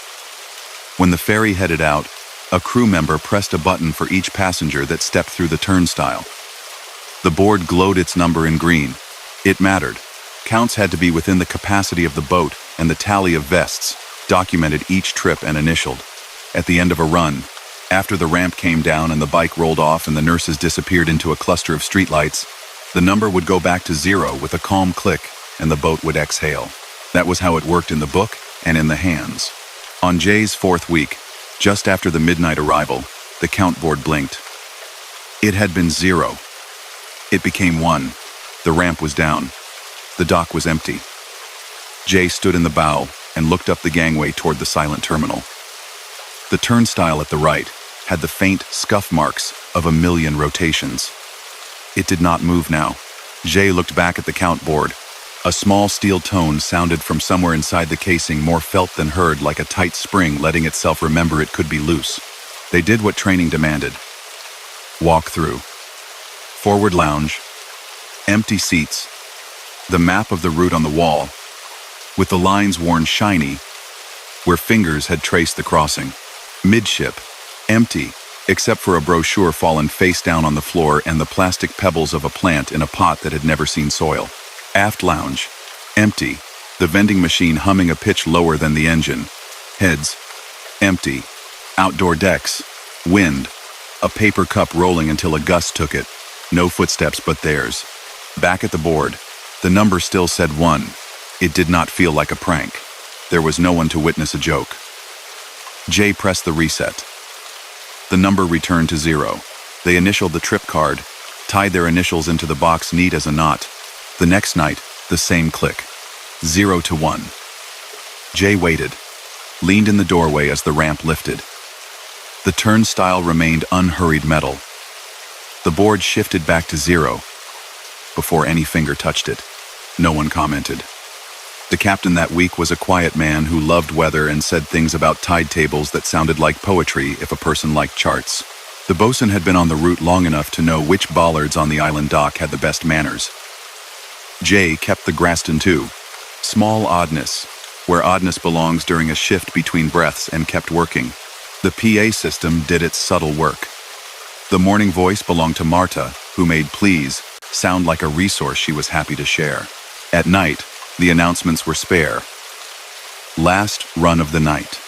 When the ferry headed out, a crew member pressed a button for each passenger that stepped through the turnstile. The board glowed its number in green. It mattered. Counts had to be within the capacity of the boat, and the tally of vests documented each trip and initialed. At the end of a run, after the ramp came down and the bike rolled off and the nurses disappeared into a cluster of streetlights, the number would go back to 0 with a calm click, and the boat would exhale. That was how it worked in the book and in the hands. On Jay's 4th week, just after the midnight arrival, the count board blinked. It had been 0. It became 1. The ramp was down. The dock was empty. Jay stood in the bow and looked up the gangway toward the silent terminal. The turnstile at the right had the faint scuff marks of 1,000,000 rotations. It did not move now. Jay looked back at the count board. A small steel tone sounded from somewhere inside the casing, more felt than heard, like a tight spring letting itself remember it could be loose. They did what training demanded. Walk through. Forward lounge. Empty seats. The map of the route on the wall, with the lines worn shiny, where fingers had traced the crossing. Midship. Empty, except for a brochure fallen face down on the floor and the plastic pebbles of a plant in a pot that had never seen soil. Aft lounge. Empty, the vending machine humming a pitch lower than the engine. Heads. Empty. Outdoor decks. Wind. A paper cup rolling until a gust took it. No footsteps but theirs. Back at the board, the number still said 1. It did not feel like a prank. There was no one to witness a joke. Jay pressed the reset. The number returned to 0. They initialed the trip card, tied their initials into the box neat as a knot. The next night, the same click. 0 to 1. Jay waited, leaned in the doorway as the ramp lifted. The turnstile remained unhurried metal. The board shifted back to 0 before any finger touched it. No one commented. The captain that week was a quiet man who loved weather and said things about tide tables that sounded like poetry if a person liked charts. The bosun had been on the route long enough to know which bollards on the island dock had the best manners. Jay kept the Graston too. Small oddness, where oddness belongs during a shift between breaths, and kept working. The PA system did its subtle work. The morning voice belonged to Marta, who made please sound like a resource she was happy to share. At night, the announcements were spare. Last run of the night.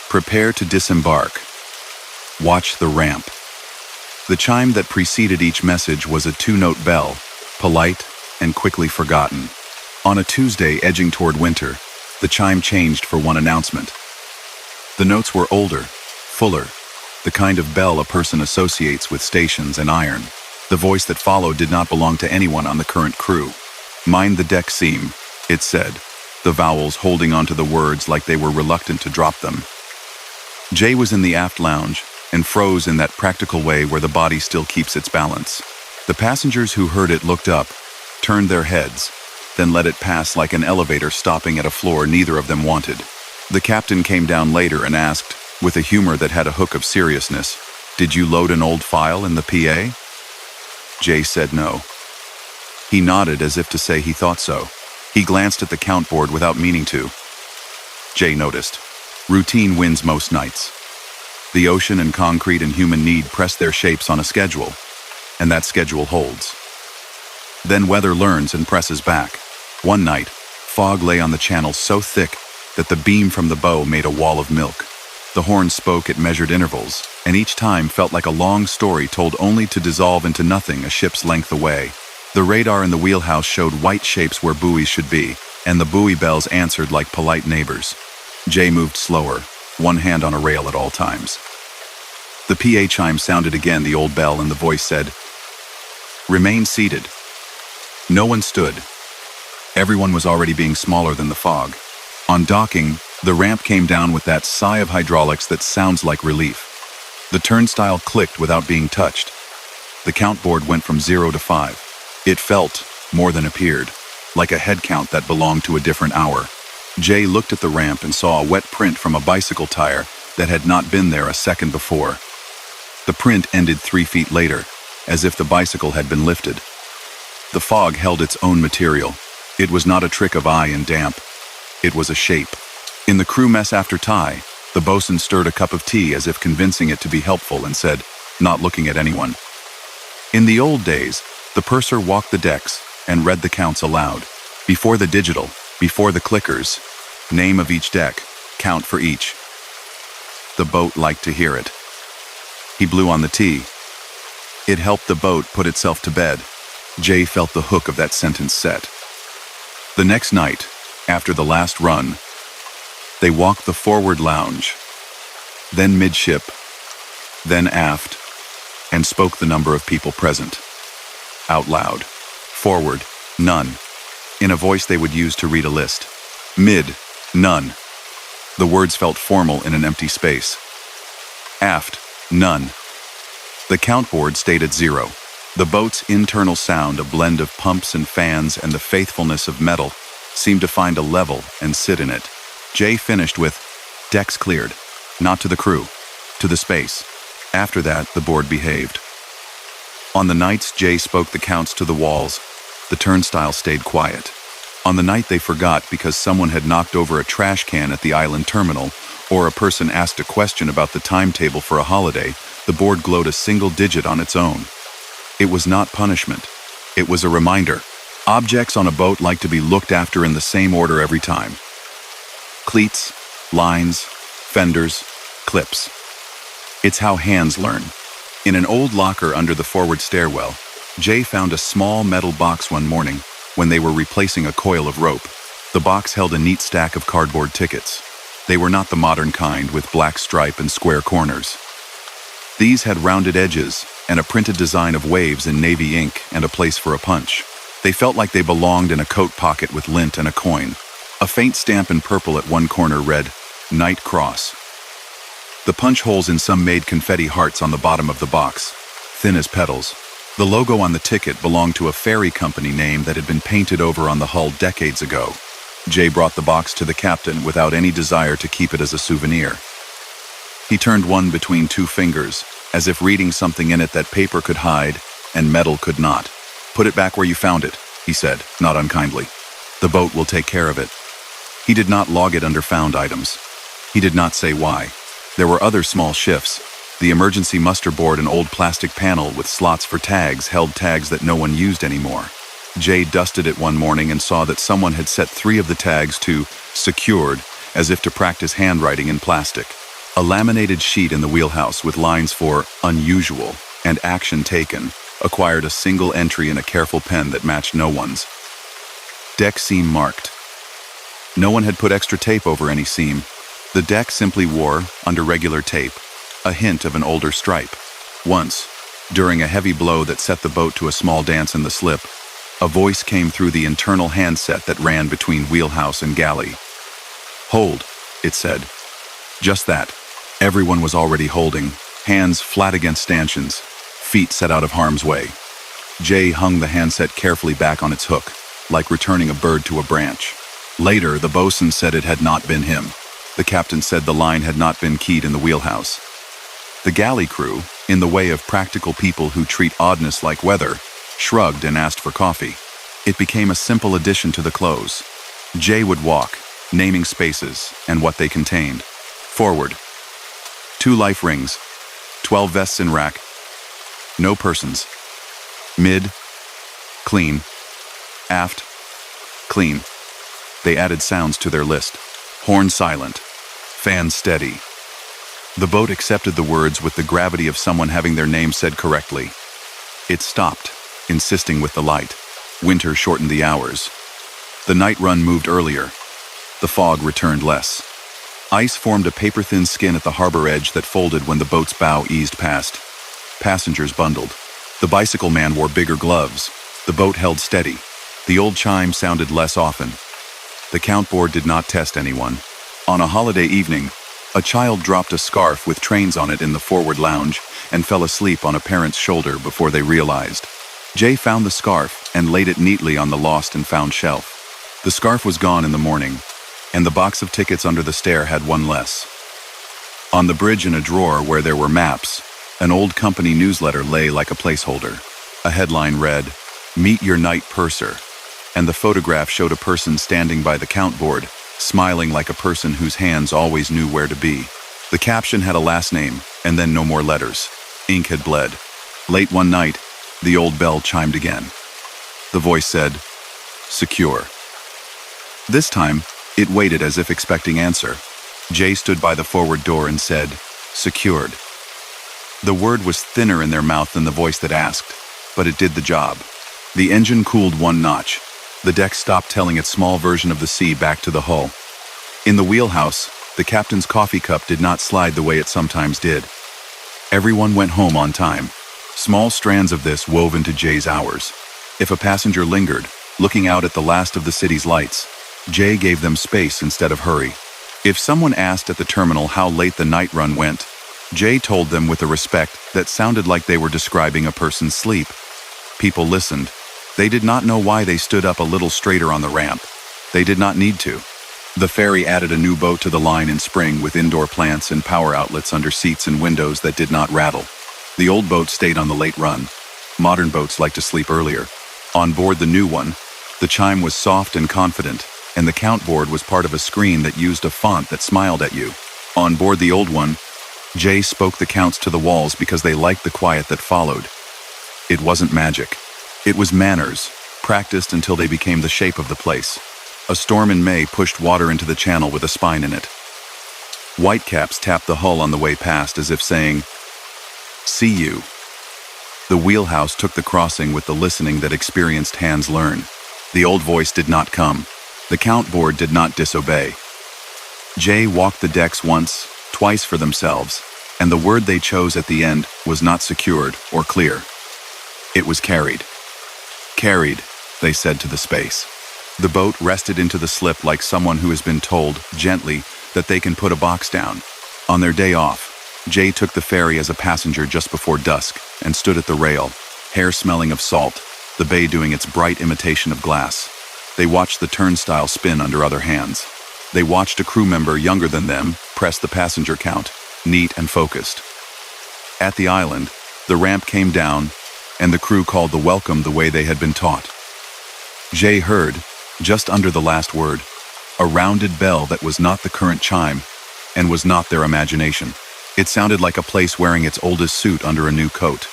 Prepare to disembark. Watch the ramp. The chime that preceded each message was a 2-note bell, polite and quickly forgotten. On a Tuesday edging toward winter, the chime changed for one announcement. The notes were older, fuller, the kind of bell a person associates with stations and iron. The voice that followed did not belong to anyone on the current crew. Mind the deck seam, it said, the vowels holding onto the words like they were reluctant to drop them. Jay was in the aft lounge and froze in that practical way where the body still keeps its balance. The passengers who heard it looked up, turned their heads, then let it pass like an elevator stopping at a floor neither of them wanted. The captain came down later and asked, with a humor that had a hook of seriousness, "Did you load an old file in the PA?" Jay said no. He nodded as if to say he thought so. He glanced at the count board without meaning to. Jay noticed. Routine wins most nights. The ocean and concrete and human need press their shapes on a schedule, and that schedule holds. Then weather learns and presses back. One night, fog lay on the channel so thick that the beam from the bow made a wall of milk. The horn spoke at measured intervals, and each time felt like a long story told only to dissolve into nothing a ship's length away. The radar in the wheelhouse showed white shapes where buoys should be, and the buoy bells answered like polite neighbors. Jay moved slower, one hand on a rail at all times. The PA chime sounded again, the old bell, and the voice said, "Remain seated." No one stood. Everyone was already being smaller than the fog. On docking, the ramp came down with that sigh of hydraulics that sounds like relief. The turnstile clicked without being touched. The count board went from 0 to 5. It felt, more than appeared, like a head count that belonged to a different hour. Jay looked at the ramp and saw a wet print from a bicycle tire that had not been there a second before. The print ended 3 feet later, as if the bicycle had been lifted. The fog held its own material. It was not a trick of eye and damp. It was a shape. In the crew mess after tie, the bosun stirred a cup of tea as if convincing it to be helpful and said, not looking at anyone, "In the old days, the purser walked the decks and read the counts aloud. Before the digital, before the clickers, name of each deck, count for each." The boat liked to hear it. He blew on the tea. It helped the boat put itself to bed. Jay felt the hook of that sentence set. The next night, after the last run, they walked the forward lounge, then midship, then aft, and spoke the number of people present. Out loud. Forward, none. In a voice they would use to read a list. Mid, none. The words felt formal in an empty space. Aft, none. The count board stayed at 0. The boat's internal sound, a blend of pumps and fans and the faithfulness of metal, seemed to find a level and sit in it. Jay finished with, "Decks cleared. Not to the crew. To the space." After that, the board behaved. On the nights Jay spoke the counts to the walls, the turnstile stayed quiet. On the night they forgot because someone had knocked over a trash can at the island terminal, or a person asked a question about the timetable for a holiday, the board glowed a single digit on its own. It was not punishment. It was a reminder. Objects on a boat like to be looked after in the same order every time. Cleats, lines, fenders, clips. It's how hands learn. In an old locker under the forward stairwell, Jay found a small metal box one morning when they were replacing a coil of rope. The box held a neat stack of cardboard tickets. They were not the modern kind with black stripe and square corners. These had rounded edges and a printed design of waves in navy ink and a place for a punch. They felt like they belonged in a coat pocket with lint and a coin. A faint stamp in purple at one corner read, "Night Cross." The punch holes in some made confetti hearts on the bottom of the box, thin as petals. The logo on the ticket belonged to a ferry company name that had been painted over on the hull decades ago. Jay brought the box to the captain without any desire to keep it as a souvenir. He turned one between 2 fingers, as if reading something in it that paper could hide and metal could not. "Put it back where you found it," he said, not unkindly. "The boat will take care of it." He did not log it under found items. He did not say why. There were other small shifts. The emergency muster board, an old plastic panel with slots for tags, held tags that no one used anymore. Jay dusted it one morning and saw that someone had set 3 of the tags to "secured" as if to practice handwriting in plastic. A laminated sheet in the wheelhouse with lines for "unusual" and "action taken" acquired a single entry in a careful pen that matched no one's. Deck seam marked. No one had put extra tape over any seam. The deck simply wore, under regular tape, a hint of an older stripe. Once, during a heavy blow that set the boat to a small dance in the slip, a voice came through the internal handset that ran between wheelhouse and galley. "Hold," it said. Just that. Everyone was already holding, hands flat against stanchions, feet set out of harm's way. Jay hung the handset carefully back on its hook, like returning a bird to a branch. Later, the bosun said it had not been him. The captain said the line had not been keyed in the wheelhouse. The galley crew, in the way of practical people who treat oddness like weather, shrugged and asked for coffee. It became a simple addition to the close. Jay would walk, naming spaces and what they contained. Forward. 2 life rings. 12 vests in rack. No persons. Mid. Clean. Aft. Clean. They added sounds to their list. Horn silent. Fan steady. The boat accepted the words with the gravity of someone having their name said correctly. It stopped, insisting with the light. Winter shortened the hours. The night run moved earlier. The fog returned less. Ice formed a paper-thin skin at the harbor edge that folded when the boat's bow eased past. Passengers bundled. The bicycle man wore bigger gloves. The boat held steady. The old chime sounded less often. The count board did not test anyone. On a holiday evening, a child dropped a scarf with trains on it in the forward lounge and fell asleep on a parent's shoulder before they realized. Jay found the scarf and laid it neatly on the lost and found shelf. The scarf was gone in the morning, and the box of tickets under the stair had one less. On the bridge in a drawer where there were maps, an old company newsletter lay like a placeholder. A headline read, "Meet your night purser," and the photograph showed a person standing by the count board, smiling like a person whose hands always knew where to be. The caption had a last name, and then no more letters. Ink had bled. Late one night, the old bell chimed again. The voice said, "Secure." This time, it waited as if expecting answer. Jay stood by the forward door and said, "Secured." The word was thinner in their mouth than the voice that asked, but it did the job. The engine cooled one notch. The deck stopped telling its small version of the sea back to the hull. In the wheelhouse, the captain's coffee cup did not slide the way it sometimes did. Everyone went home on time. Small strands of this wove into Jay's hours. If a passenger lingered, looking out at the last of the city's lights, Jay gave them space instead of hurry. If someone asked at the terminal how late the night run went, Jay told them with a respect that sounded like they were describing a person's sleep. People listened. They did not know why they stood up a little straighter on the ramp. They did not need to. The ferry added a new boat to the line in spring with indoor plants and power outlets under seats and windows that did not rattle. The old boat stayed on the late run. Modern boats like to sleep earlier. On board the new one, the chime was soft and confident, and the count board was part of a screen that used a font that smiled at you. On board the old one, Jay spoke the counts to the walls because they liked the quiet that followed. It wasn't magic. It was manners, practiced until they became the shape of the place. A storm in May pushed water into the channel with a spine in it. Whitecaps tapped the hull on the way past as if saying, "See you." The wheelhouse took the crossing with the listening that experienced hands learn. The old voice did not come. The count board did not disobey. Jay walked the decks once, twice for themselves, and the word they chose at the end was not secured or clear. It was carried. "Carried," they said to the space. The boat rested into the slip like someone who has been told, gently, that they can put a box down. On their day off, Jay took the ferry as a passenger just before dusk and stood at the rail, hair smelling of salt, the bay doing its bright imitation of glass. They watched the turnstile spin under other hands. They watched a crew member younger than them press the passenger count, neat and focused. At the island, the ramp came down, and the crew called the welcome the way they had been taught. Jay heard, just under the last word, a rounded bell that was not the current chime and was not their imagination. It sounded like a place wearing its oldest suit under a new coat.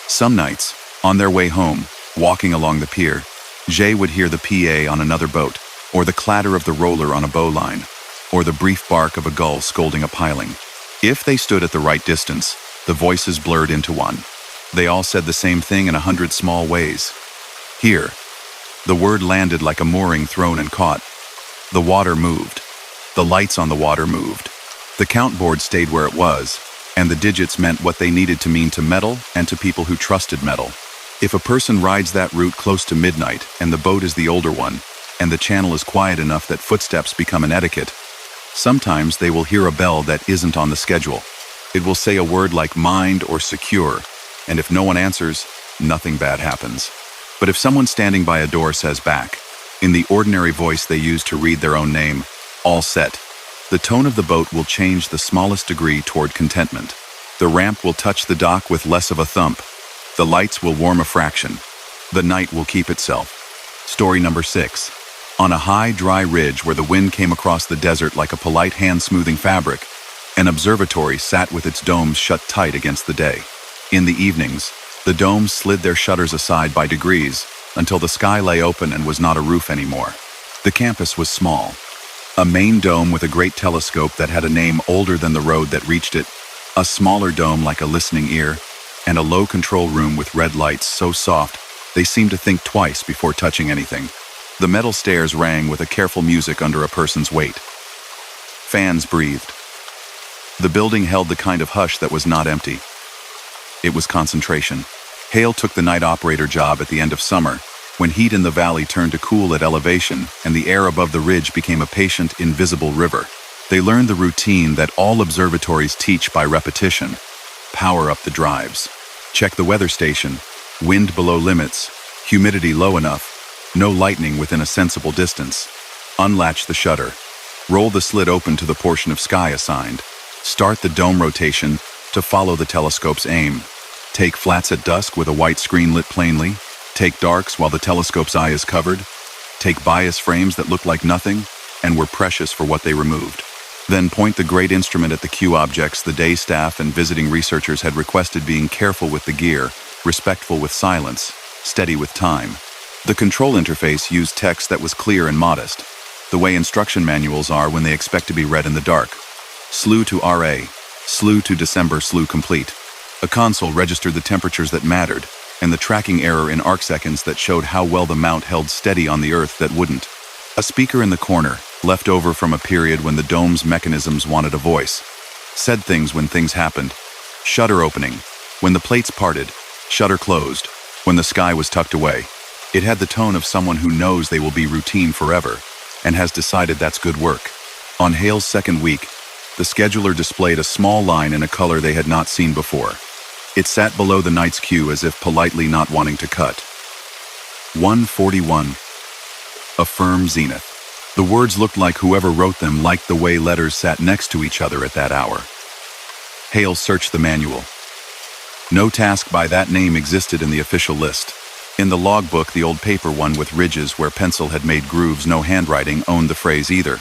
Some nights, on their way home, walking along the pier, Jay would hear the PA on another boat, or the clatter of the roller on a bowline, or the brief bark of a gull scolding a piling. If they stood at the right distance, the voices blurred into one. They all said the same thing in 100 small ways. Here. The word landed like a mooring thrown and caught. The water moved. The lights on the water moved. The count board stayed where it was, and the digits meant what they needed to mean to metal and to people who trusted metal. If a person rides that route close to midnight and the boat is the older one, and the channel is quiet enough that footsteps become an etiquette, sometimes they will hear a bell that isn't on the schedule. It will say a word like mind or secure, and if no one answers, nothing bad happens. But if someone standing by a door says back, in the ordinary voice they use to read their own name, all set, the tone of the boat will change the smallest degree toward contentment. The ramp will touch the dock with less of a thump. The lights will warm a fraction. The night will keep itself. Story number 6. On a high, dry ridge where the wind came across the desert like a polite hand-smoothing fabric, an observatory sat with its domes shut tight against the day. In the evenings, the domes slid their shutters aside by degrees until the sky lay open and was not a roof anymore. The campus was small. A main dome with a great telescope that had a name older than the road that reached it, a smaller dome like a listening ear, and a low control room with red lights so soft they seemed to think twice before touching anything. The metal stairs rang with a careful music under a person's weight. Fans breathed. The building held the kind of hush that was not empty. It was concentration. Hale took the night operator job at the end of summer, when heat in the valley turned to cool at elevation and the air above the ridge became a patient, invisible river. They learned the routine that all observatories teach by repetition. Power up the drives. Check the weather station. Wind below limits. Humidity low enough. No lightning within a sensible distance. Unlatch the shutter. Roll the slit open to the portion of sky assigned. Start the dome rotation to follow the telescope's aim. Take flats at dusk with a white screen lit plainly. Take darks while the telescope's eye is covered. Take bias frames that look like nothing and were precious for what they removed. Then point the great instrument at the Q objects the day staff and visiting researchers had requested, being careful with the gear, respectful with silence, steady with time. The control interface used text that was clear and modest, the way instruction manuals are when they expect to be read in the dark. SLU to RA, SLU to December, SLU complete. A console registered the temperatures that mattered, and the tracking error in arcseconds that showed how well the mount held steady on the Earth that wouldn't. A speaker in the corner, left over from a period when the dome's mechanisms wanted a voice, said things when things happened. Shutter opening. When the plates parted. Shutter closed. When the sky was tucked away. It had the tone of someone who knows they will be routine forever, and has decided that's good work. On Hale's second week, the scheduler displayed a small line in a color they had not seen before. It sat below the night's cue as if politely not wanting to cut. 1:41. A firm zenith. The words looked like whoever wrote them liked the way letters sat next to each other at that hour. Hale searched the manual. No task by that name existed in the official list. In the logbook, the old paper one with ridges where pencil had made grooves, no handwriting owned the phrase either.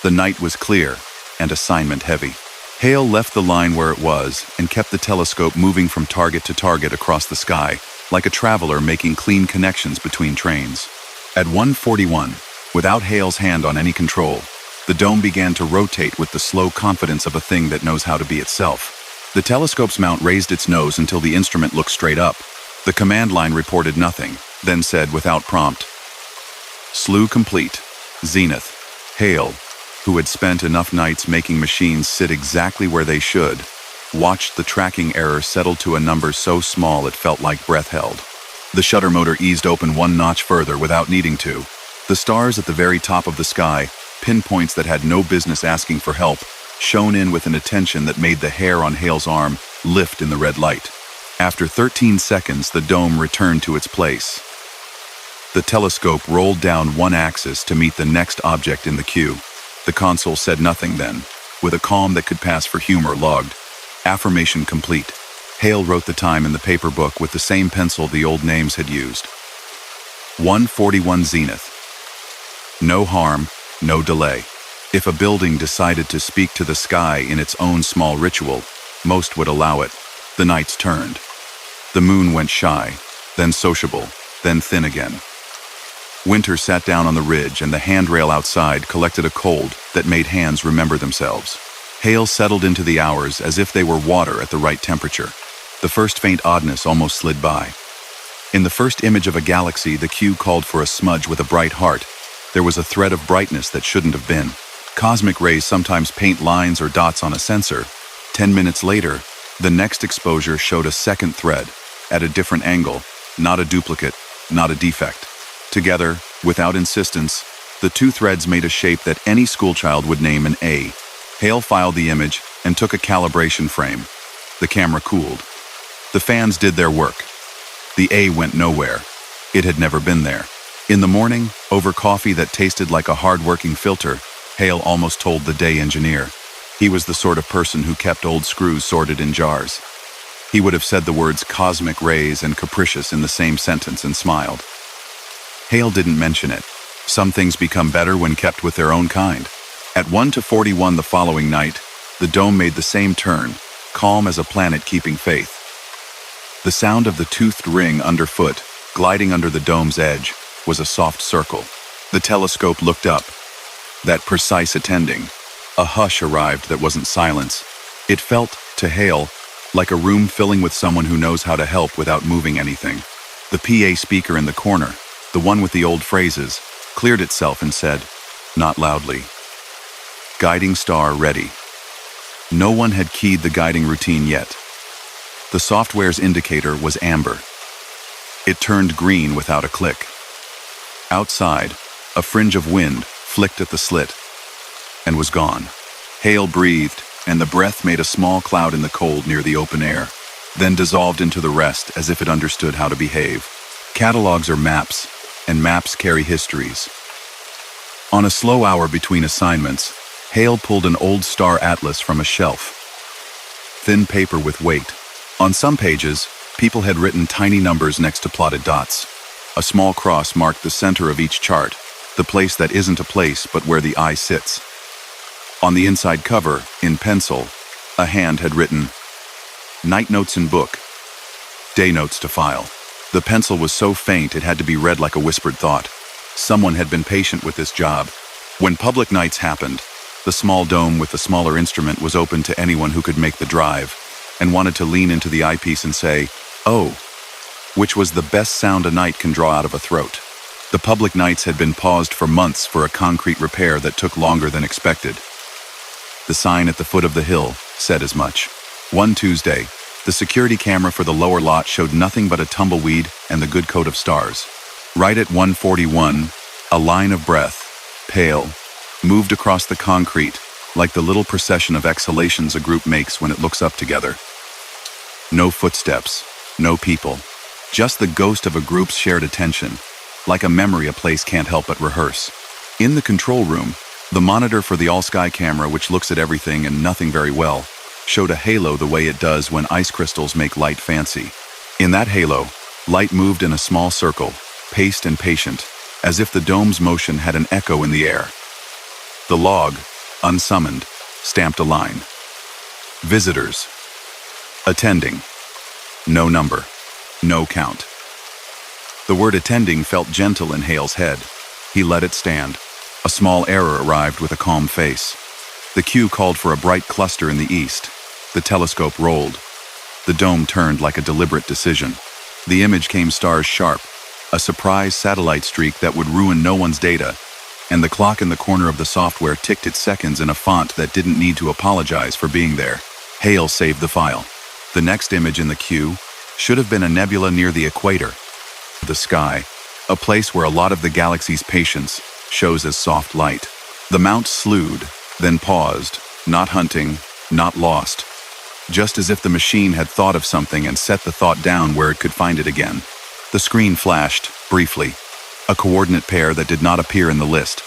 The night was clear and assignment heavy. Hale left the line where it was and kept the telescope moving from target to target across the sky, like a traveler making clean connections between trains. At 1:41, without Hale's hand on any control, the dome began to rotate with the slow confidence of a thing that knows how to be itself. The telescope's mount raised its nose until the instrument looked straight up. The command line reported nothing, then said without prompt, SLU complete. Zenith. Hale, who had spent enough nights making machines sit exactly where they should, watched the tracking error settle to a number so small it felt like breath held. The shutter motor eased open one notch further without needing to. The stars at the very top of the sky, pinpoints that had no business asking for help, shone in with an attention that made the hair on Hale's arm lift in the red light. After 13 seconds, the dome returned to its place. The telescope rolled down one axis to meet the next object in the queue. The console said nothing then, with a calm that could pass for humor logged. Affirmation complete. Hale wrote the time in the paper book with the same pencil the old names had used. 1:41 zenith. No harm, no delay. If a building decided to speak to the sky in its own small ritual, most would allow it. The nights turned. The moon went shy, then sociable, then thin again. Winter sat down on the ridge and the handrail outside collected a cold that made hands remember themselves. Hale settled into the hours as if they were water at the right temperature. The first faint oddness almost slid by. In the first image of a galaxy, the cue called for a smudge with a bright heart. There was a thread of brightness that shouldn't have been. Cosmic rays sometimes paint lines or dots on a sensor. 10 minutes later, the next exposure showed a second thread, at a different angle, not a duplicate, not a defect. Together, without insistence, the two threads made a shape that any schoolchild would name an A. Hale filed the image and took a calibration frame. The camera cooled. The fans did their work. The A went nowhere. It had never been there. In the morning, over coffee that tasted like a hard-working filter, Hale almost told the day engineer. He was the sort of person who kept old screws sorted in jars. He would have said the words cosmic rays and capricious in the same sentence and smiled. Hale didn't mention it. Some things become better when kept with their own kind. At 1:41 the following night, the dome made the same turn, calm as a planet keeping faith. The sound of the toothed ring underfoot, gliding under the dome's edge, was a soft circle. The telescope looked up. That precise attending. A hush arrived that wasn't silence. It felt, to Hale, like a room filling with someone who knows how to help without moving anything. The PA speaker in the corner, the one with the old phrases, cleared itself and said, not loudly, Guiding star ready. No one had keyed the guiding routine yet. The software's indicator was amber. It turned green without a click. Outside, a fringe of wind flicked at the slit and was gone. Hale breathed, and the breath made a small cloud in the cold near the open air, then dissolved into the rest as if it understood how to behave. Catalogs are maps, and maps carry histories. On a slow hour between assignments, Hale pulled an old star atlas from a shelf. Thin paper with weight. On some pages, people had written tiny numbers next to plotted dots. A small cross marked the center of each chart, the place that isn't a place but where the eye sits. On the inside cover, in pencil, a hand had written, "Night notes in book. Day notes to file." The pencil was so faint it had to be read like a whispered thought. Someone had been patient with this job. When public nights happened, the small dome with the smaller instrument was open to anyone who could make the drive and wanted to lean into the eyepiece and say, "Oh," which was the best sound a night can draw out of a throat. The public nights had been paused for months for a concrete repair that took longer than expected. The sign at the foot of the hill said as much. One Tuesday, the security camera for the lower lot showed nothing but a tumbleweed and the good coat of stars. Right at 1:41, a line of breath, pale, moved across the concrete like the little procession of exhalations a group makes when it looks up together. No footsteps, no people, just the ghost of a group's shared attention, like a memory a place can't help but rehearse. In the control room, the monitor for the all-sky camera, which looks at everything and nothing very well, showed a halo the way it does when ice crystals make light fancy. In that halo, light moved in a small circle, paced and patient, as if the dome's motion had an echo in the air. The log, unsummoned, stamped a line. Visitors. Attending. No number. No count. The word attending felt gentle in Hale's head. He let it stand. A small error arrived with a calm face. The cue called for a bright cluster in the east. The telescope rolled. The dome turned like a deliberate decision. The image came stars sharp, a surprise satellite streak that would ruin no one's data, and the clock in the corner of the software ticked its seconds in a font that didn't need to apologize for being there. Hale saved the file. The next image in the queue should have been a nebula near the equator. The sky, a place where a lot of the galaxy's patience shows as soft light. The mount slewed, then paused, not hunting, not lost, just as if the machine had thought of something and set the thought down where it could find it again. The screen flashed, briefly, a coordinate pair that did not appear in the list.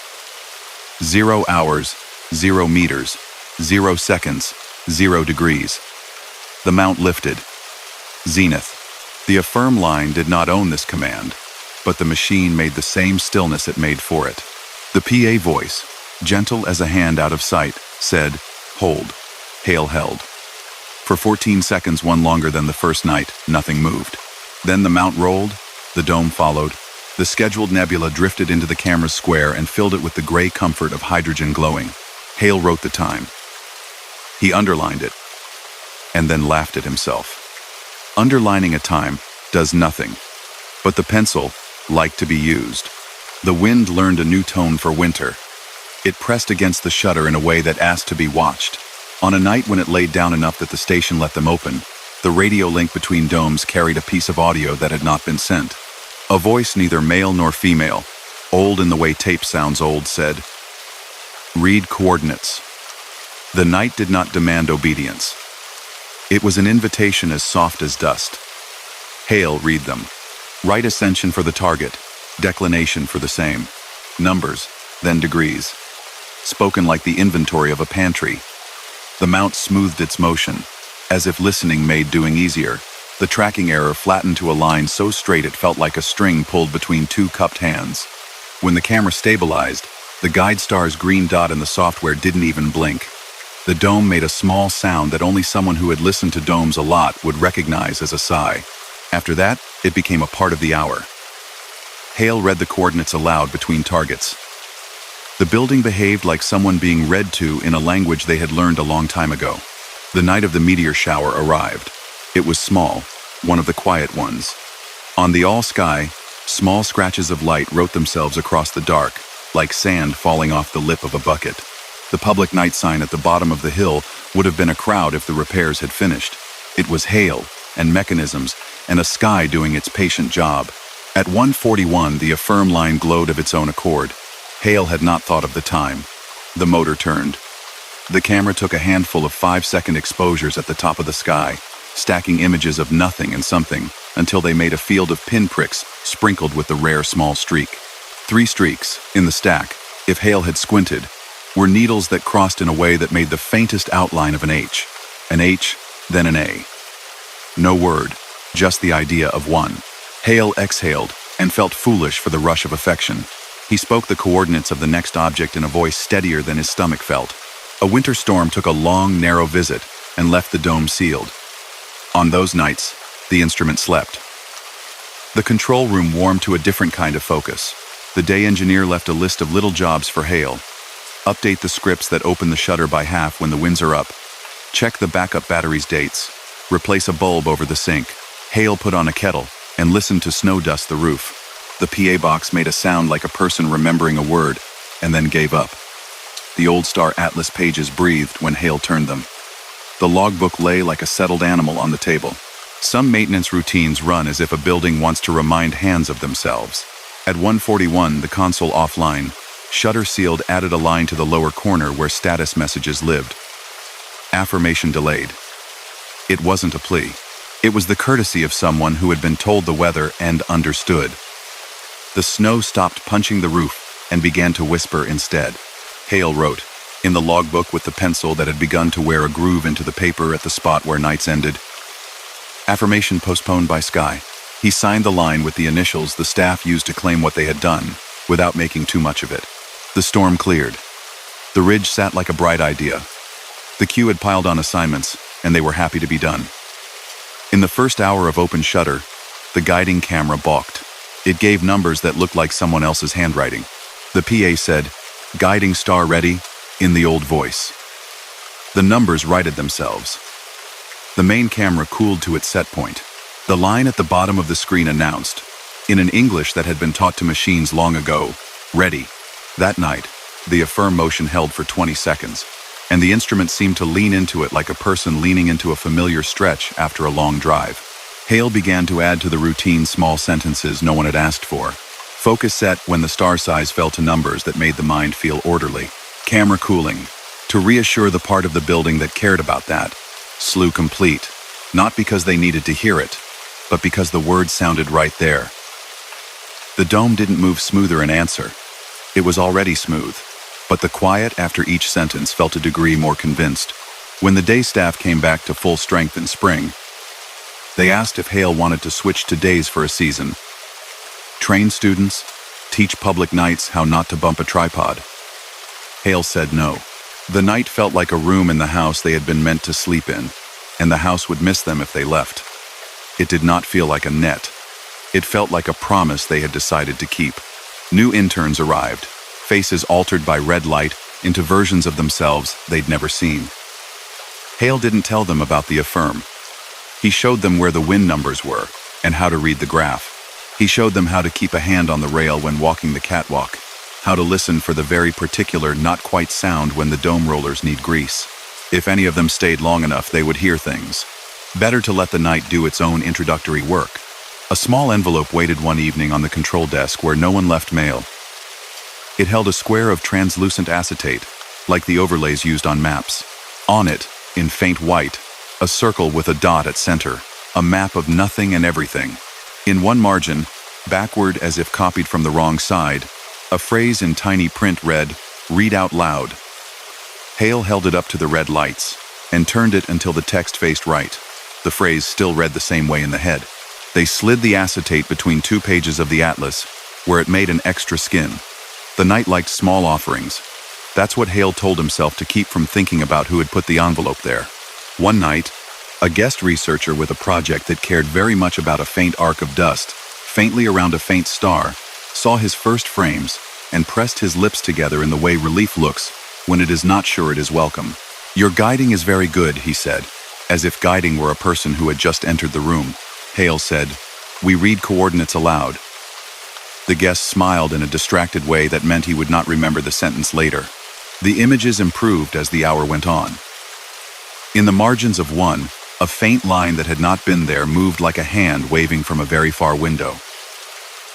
0 hours, 0 meters, 0 seconds, 0 degrees. The mount lifted. Zenith. The affirm line did not own this command, but the machine made the same stillness it made for it. The PA voice, gentle as a hand out of sight, said, "Hold." Hale held. For 14 seconds, one longer than the first night, nothing moved. Then the mount rolled, the dome followed. The scheduled nebula drifted into the camera's square and filled it with the gray comfort of hydrogen glowing. Hale wrote the time. He underlined it, and then laughed at himself. Underlining a time does nothing, but the pencil liked to be used. The wind learned a new tone for winter. It pressed against the shutter in a way that asked to be watched. On a night when it laid down enough that the station let them open, the radio link between domes carried a piece of audio that had not been sent. A voice neither male nor female, old in the way tape sounds old, said, "Read coordinates." The night did not demand obedience. It was an invitation as soft as dust. Hale, read them. Right ascension for the target, declination for the same. Numbers, then degrees. Spoken like the inventory of a pantry. The mount smoothed its motion, as if listening made doing easier. The tracking error flattened to a line so straight it felt like a string pulled between two cupped hands. When the camera stabilized, the guide star's green dot in the software didn't even blink. The dome made a small sound that only someone who had listened to domes a lot would recognize as a sigh. After that, it became a part of the hour. Hale read the coordinates aloud between targets. The building behaved like someone being read to in a language they had learned a long time ago. The night of the meteor shower arrived. It was small, one of the quiet ones. On the all-sky, small scratches of light wrote themselves across the dark, like sand falling off the lip of a bucket. The public night sign at the bottom of the hill would have been a crowd if the repairs had finished. It was hail, and mechanisms, and a sky doing its patient job. At 1:41, the affirm line glowed of its own accord. Hale had not thought of the time. The motor turned. The camera took a handful of 5-second exposures at the top of the sky, stacking images of nothing and something, until they made a field of pinpricks sprinkled with the rare small streak. 3 streaks, in the stack, if Hale had squinted, were needles that crossed in a way that made the faintest outline of an H, then an A. No word, just the idea of one. Hale exhaled and felt foolish for the rush of affection. He spoke the coordinates of the next object in a voice steadier than his stomach felt. A winter storm took a long, narrow visit and left the dome sealed. On those nights, the instrument slept. The control room warmed to a different kind of focus. The day engineer left a list of little jobs for Hale. Update the scripts that open the shutter by half when the winds are up. Check the backup battery's dates. Replace a bulb over the sink. Hale put on a kettle and listened to snow dust the roof. The PA box made a sound like a person remembering a word, and then gave up. The Old Star Atlas pages breathed when Hale turned them. The logbook lay like a settled animal on the table. Some maintenance routines run as if a building wants to remind hands of themselves. At 1:41, the console offline, shutter sealed added a line to the lower corner where status messages lived. Affirmation delayed. It wasn't a plea. It was the courtesy of someone who had been told the weather and understood. The snow stopped punching the roof and began to whisper instead. Hale wrote, in the logbook with the pencil that had begun to wear a groove into the paper at the spot where nights ended. Affirmation postponed by Sky. He signed the line with the initials the staff used to claim what they had done, without making too much of it. The storm cleared. The ridge sat like a bright idea. The queue had piled on assignments, and they were happy to be done. In the first hour of open shutter, the guiding camera balked. It gave numbers that looked like someone else's handwriting. The PA said, "Guiding star ready," in the old voice. The numbers righted themselves. The main camera cooled to its set point. The line at the bottom of the screen announced, in an English that had been taught to machines long ago, "Ready." That night, the affirm motion held for 20 seconds, and the instrument seemed to lean into it like a person leaning into a familiar stretch after a long drive. Hale began to add to the routine small sentences no one had asked for. Focus set when the star size fell to numbers that made the mind feel orderly. Camera cooling, to reassure the part of the building that cared about that. Slew complete, not because they needed to hear it, but because the words sounded right there. The dome didn't move smoother in answer. It was already smooth, but the quiet after each sentence felt a degree more convinced. When the day staff came back to full strength in spring, they asked if Hale wanted to switch to days for a season. Train students, teach public nights how not to bump a tripod. Hale said no. The night felt like a room in the house they had been meant to sleep in, and the house would miss them if they left. It did not feel like a net. It felt like a promise they had decided to keep. New interns arrived, faces altered by red light into versions of themselves they'd never seen. Hale didn't tell them about the affirm. He showed them where the wind numbers were and how to read the graph. He showed them how to keep a hand on the rail when walking the catwalk, how to listen for the very particular not quite sound when the dome rollers need grease. If any of them stayed long enough, they would hear things. Better to let the night do its own introductory work. A small envelope waited one evening on the control desk where no one left mail. It held a square of translucent acetate, like the overlays used on maps. On it, in faint white, a circle with a dot at center, a map of nothing and everything. In one margin, backward as if copied from the wrong side, a phrase in tiny print read, "Read out loud." Hale held it up to the red lights and turned it until the text faced right. The phrase still read the same way in the head. They slid the acetate between 2 pages of the atlas, where it made an extra skin. The night liked small offerings. That's what Hale told himself to keep from thinking about who had put the envelope there. One night, a guest researcher with a project that cared very much about a faint arc of dust, faintly around a faint star, saw his first frames and pressed his lips together in the way relief looks when it is not sure it is welcome. "Your guiding is very good," he said, as if guiding were a person who had just entered the room. Hale said, "We read coordinates aloud." The guest smiled in a distracted way that meant he would not remember the sentence later. The images improved as the hour went on. In the margins of one, a faint line that had not been there moved like a hand waving from a very far window.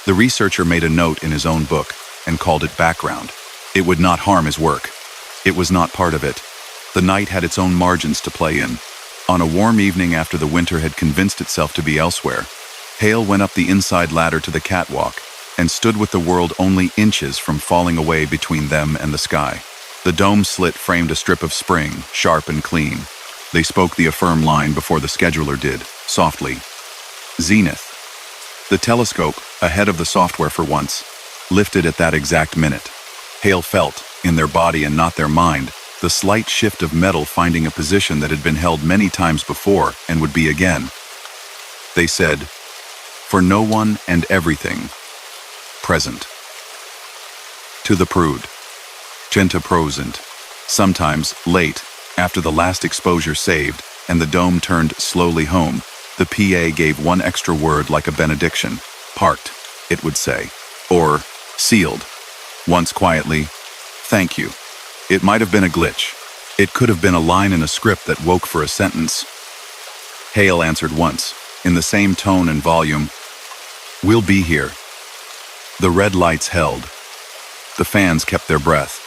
The researcher made a note in his own book and called it background. It would not harm his work. It was not part of it. The night had its own margins to play in. On a warm evening after the winter had convinced itself to be elsewhere, Hale went up the inside ladder to the catwalk and stood with the world only inches from falling away between them and the sky. The dome slit framed a strip of spring, sharp and clean. They spoke the affirm line before the scheduler did, softly. Zenith. The telescope, ahead of the software for once, lifted at that exact minute. Hale felt, in their body and not their mind, the slight shift of metal finding a position that had been held many times before and would be again. They said, "For no one and everything. Present." To the prude. Genta prosent. Sometimes, late, after the last exposure saved and the dome turned slowly home, the PA gave one extra word like a benediction. "Parked," it would say. Or, "sealed." Once quietly, "Thank you." It might have been a glitch. It could have been a line in a script that woke for a sentence. Hale answered once, in the same tone and volume, "We'll be here." The red lights held. The fans kept their breath.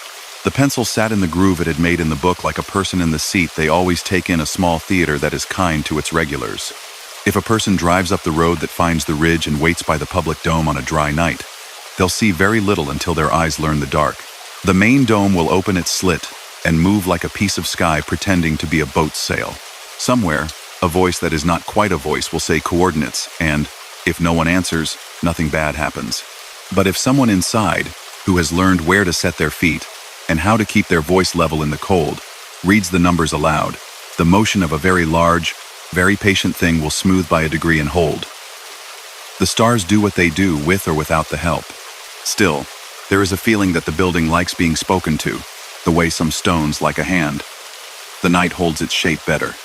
The pencil sat in the groove it had made in the book like a person in the seat they always take in a small theater that is kind to its regulars. If a person drives up the road that finds the ridge and waits by the public dome on a dry night, they'll see very little until their eyes learn the dark. The main dome will open its slit and move like a piece of sky pretending to be a boat's sail. Somewhere, a voice that is not quite a voice will say coordinates, and, if no one answers, nothing bad happens. But if someone inside, who has learned where to set their feet and how to keep their voice level in the cold, reads the numbers aloud, the motion of a very large, very patient thing will smooth by a degree and hold. The stars do what they do with or without the help. Still, there is a feeling that the building likes being spoken to, the way some stones like a hand. The night holds its shape better.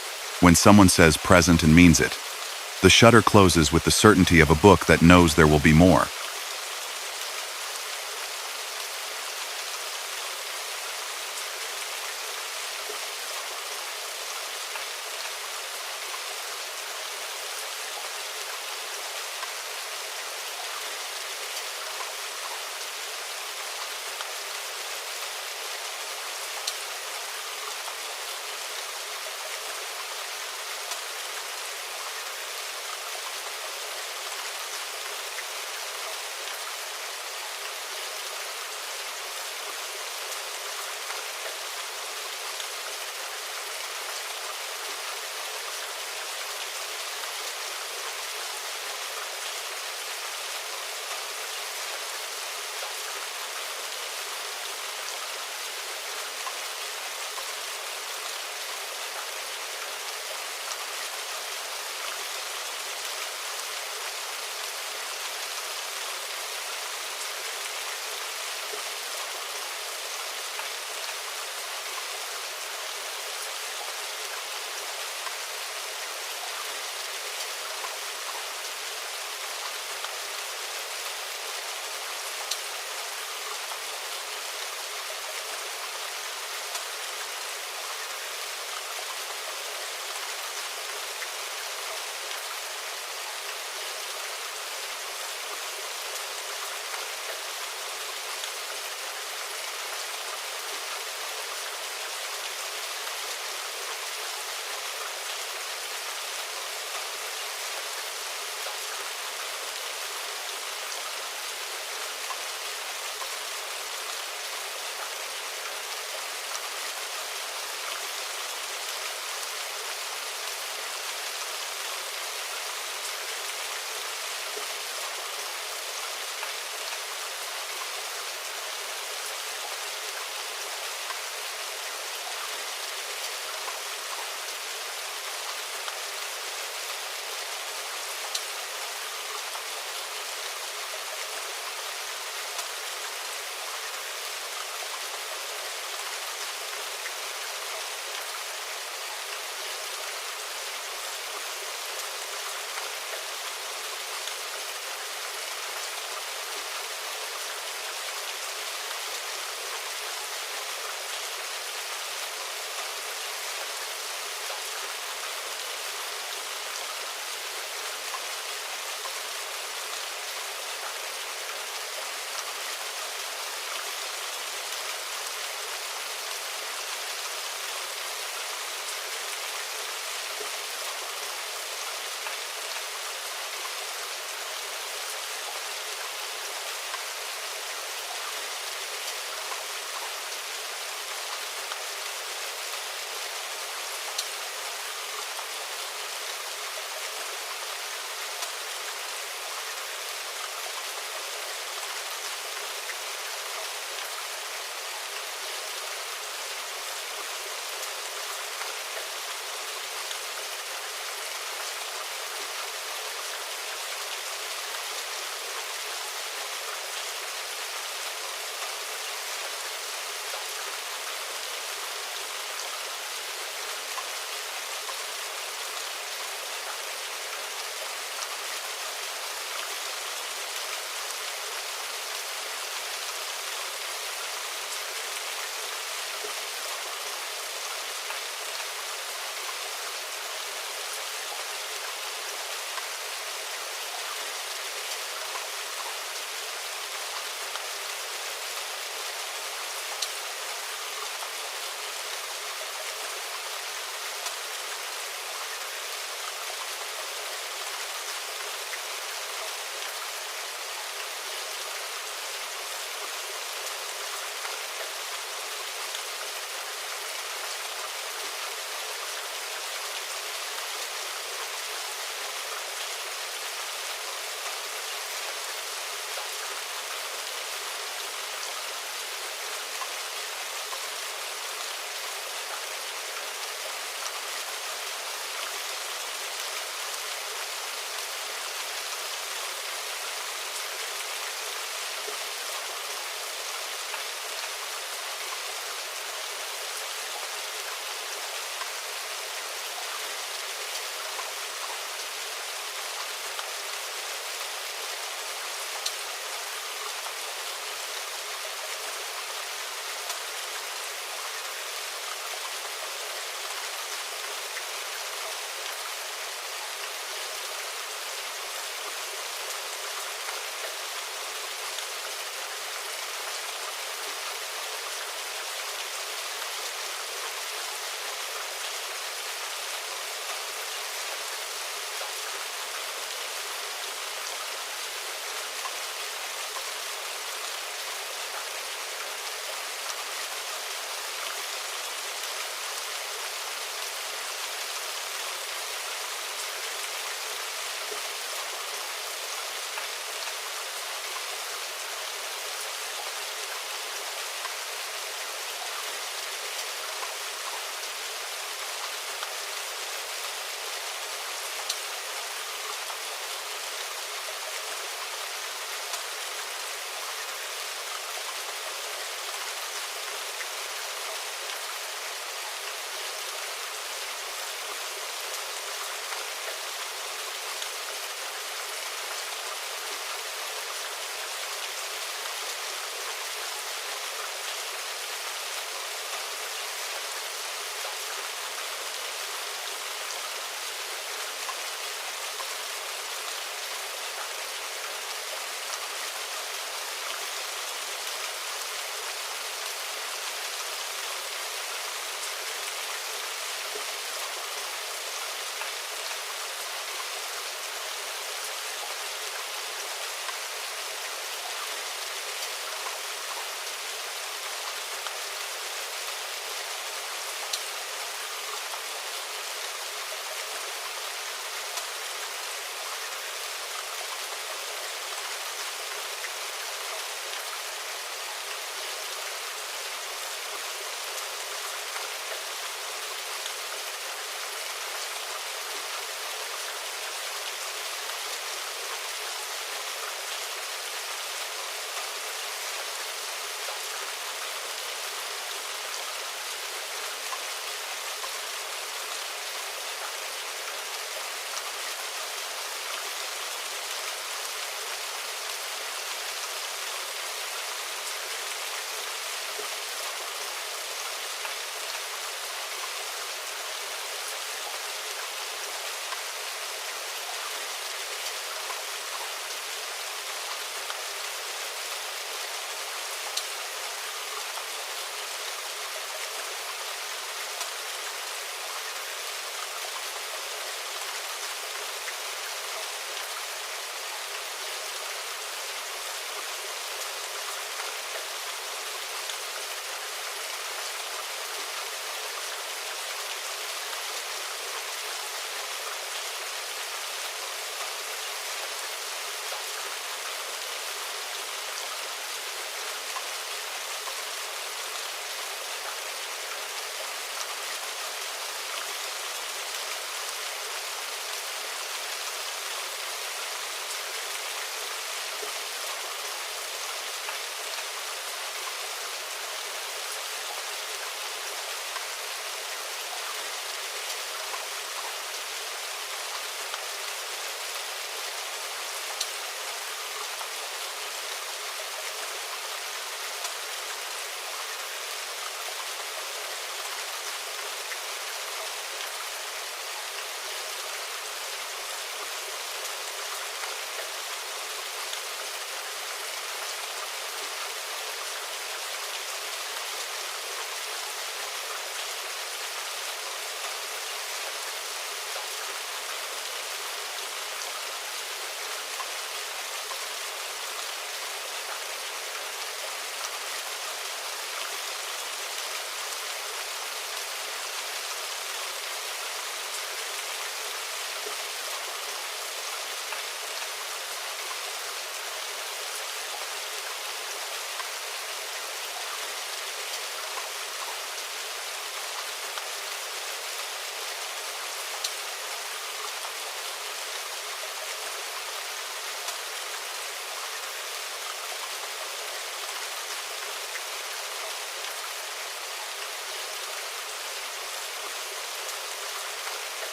When someone says present and means it, the shutter closes with the certainty of a book that knows there will be more.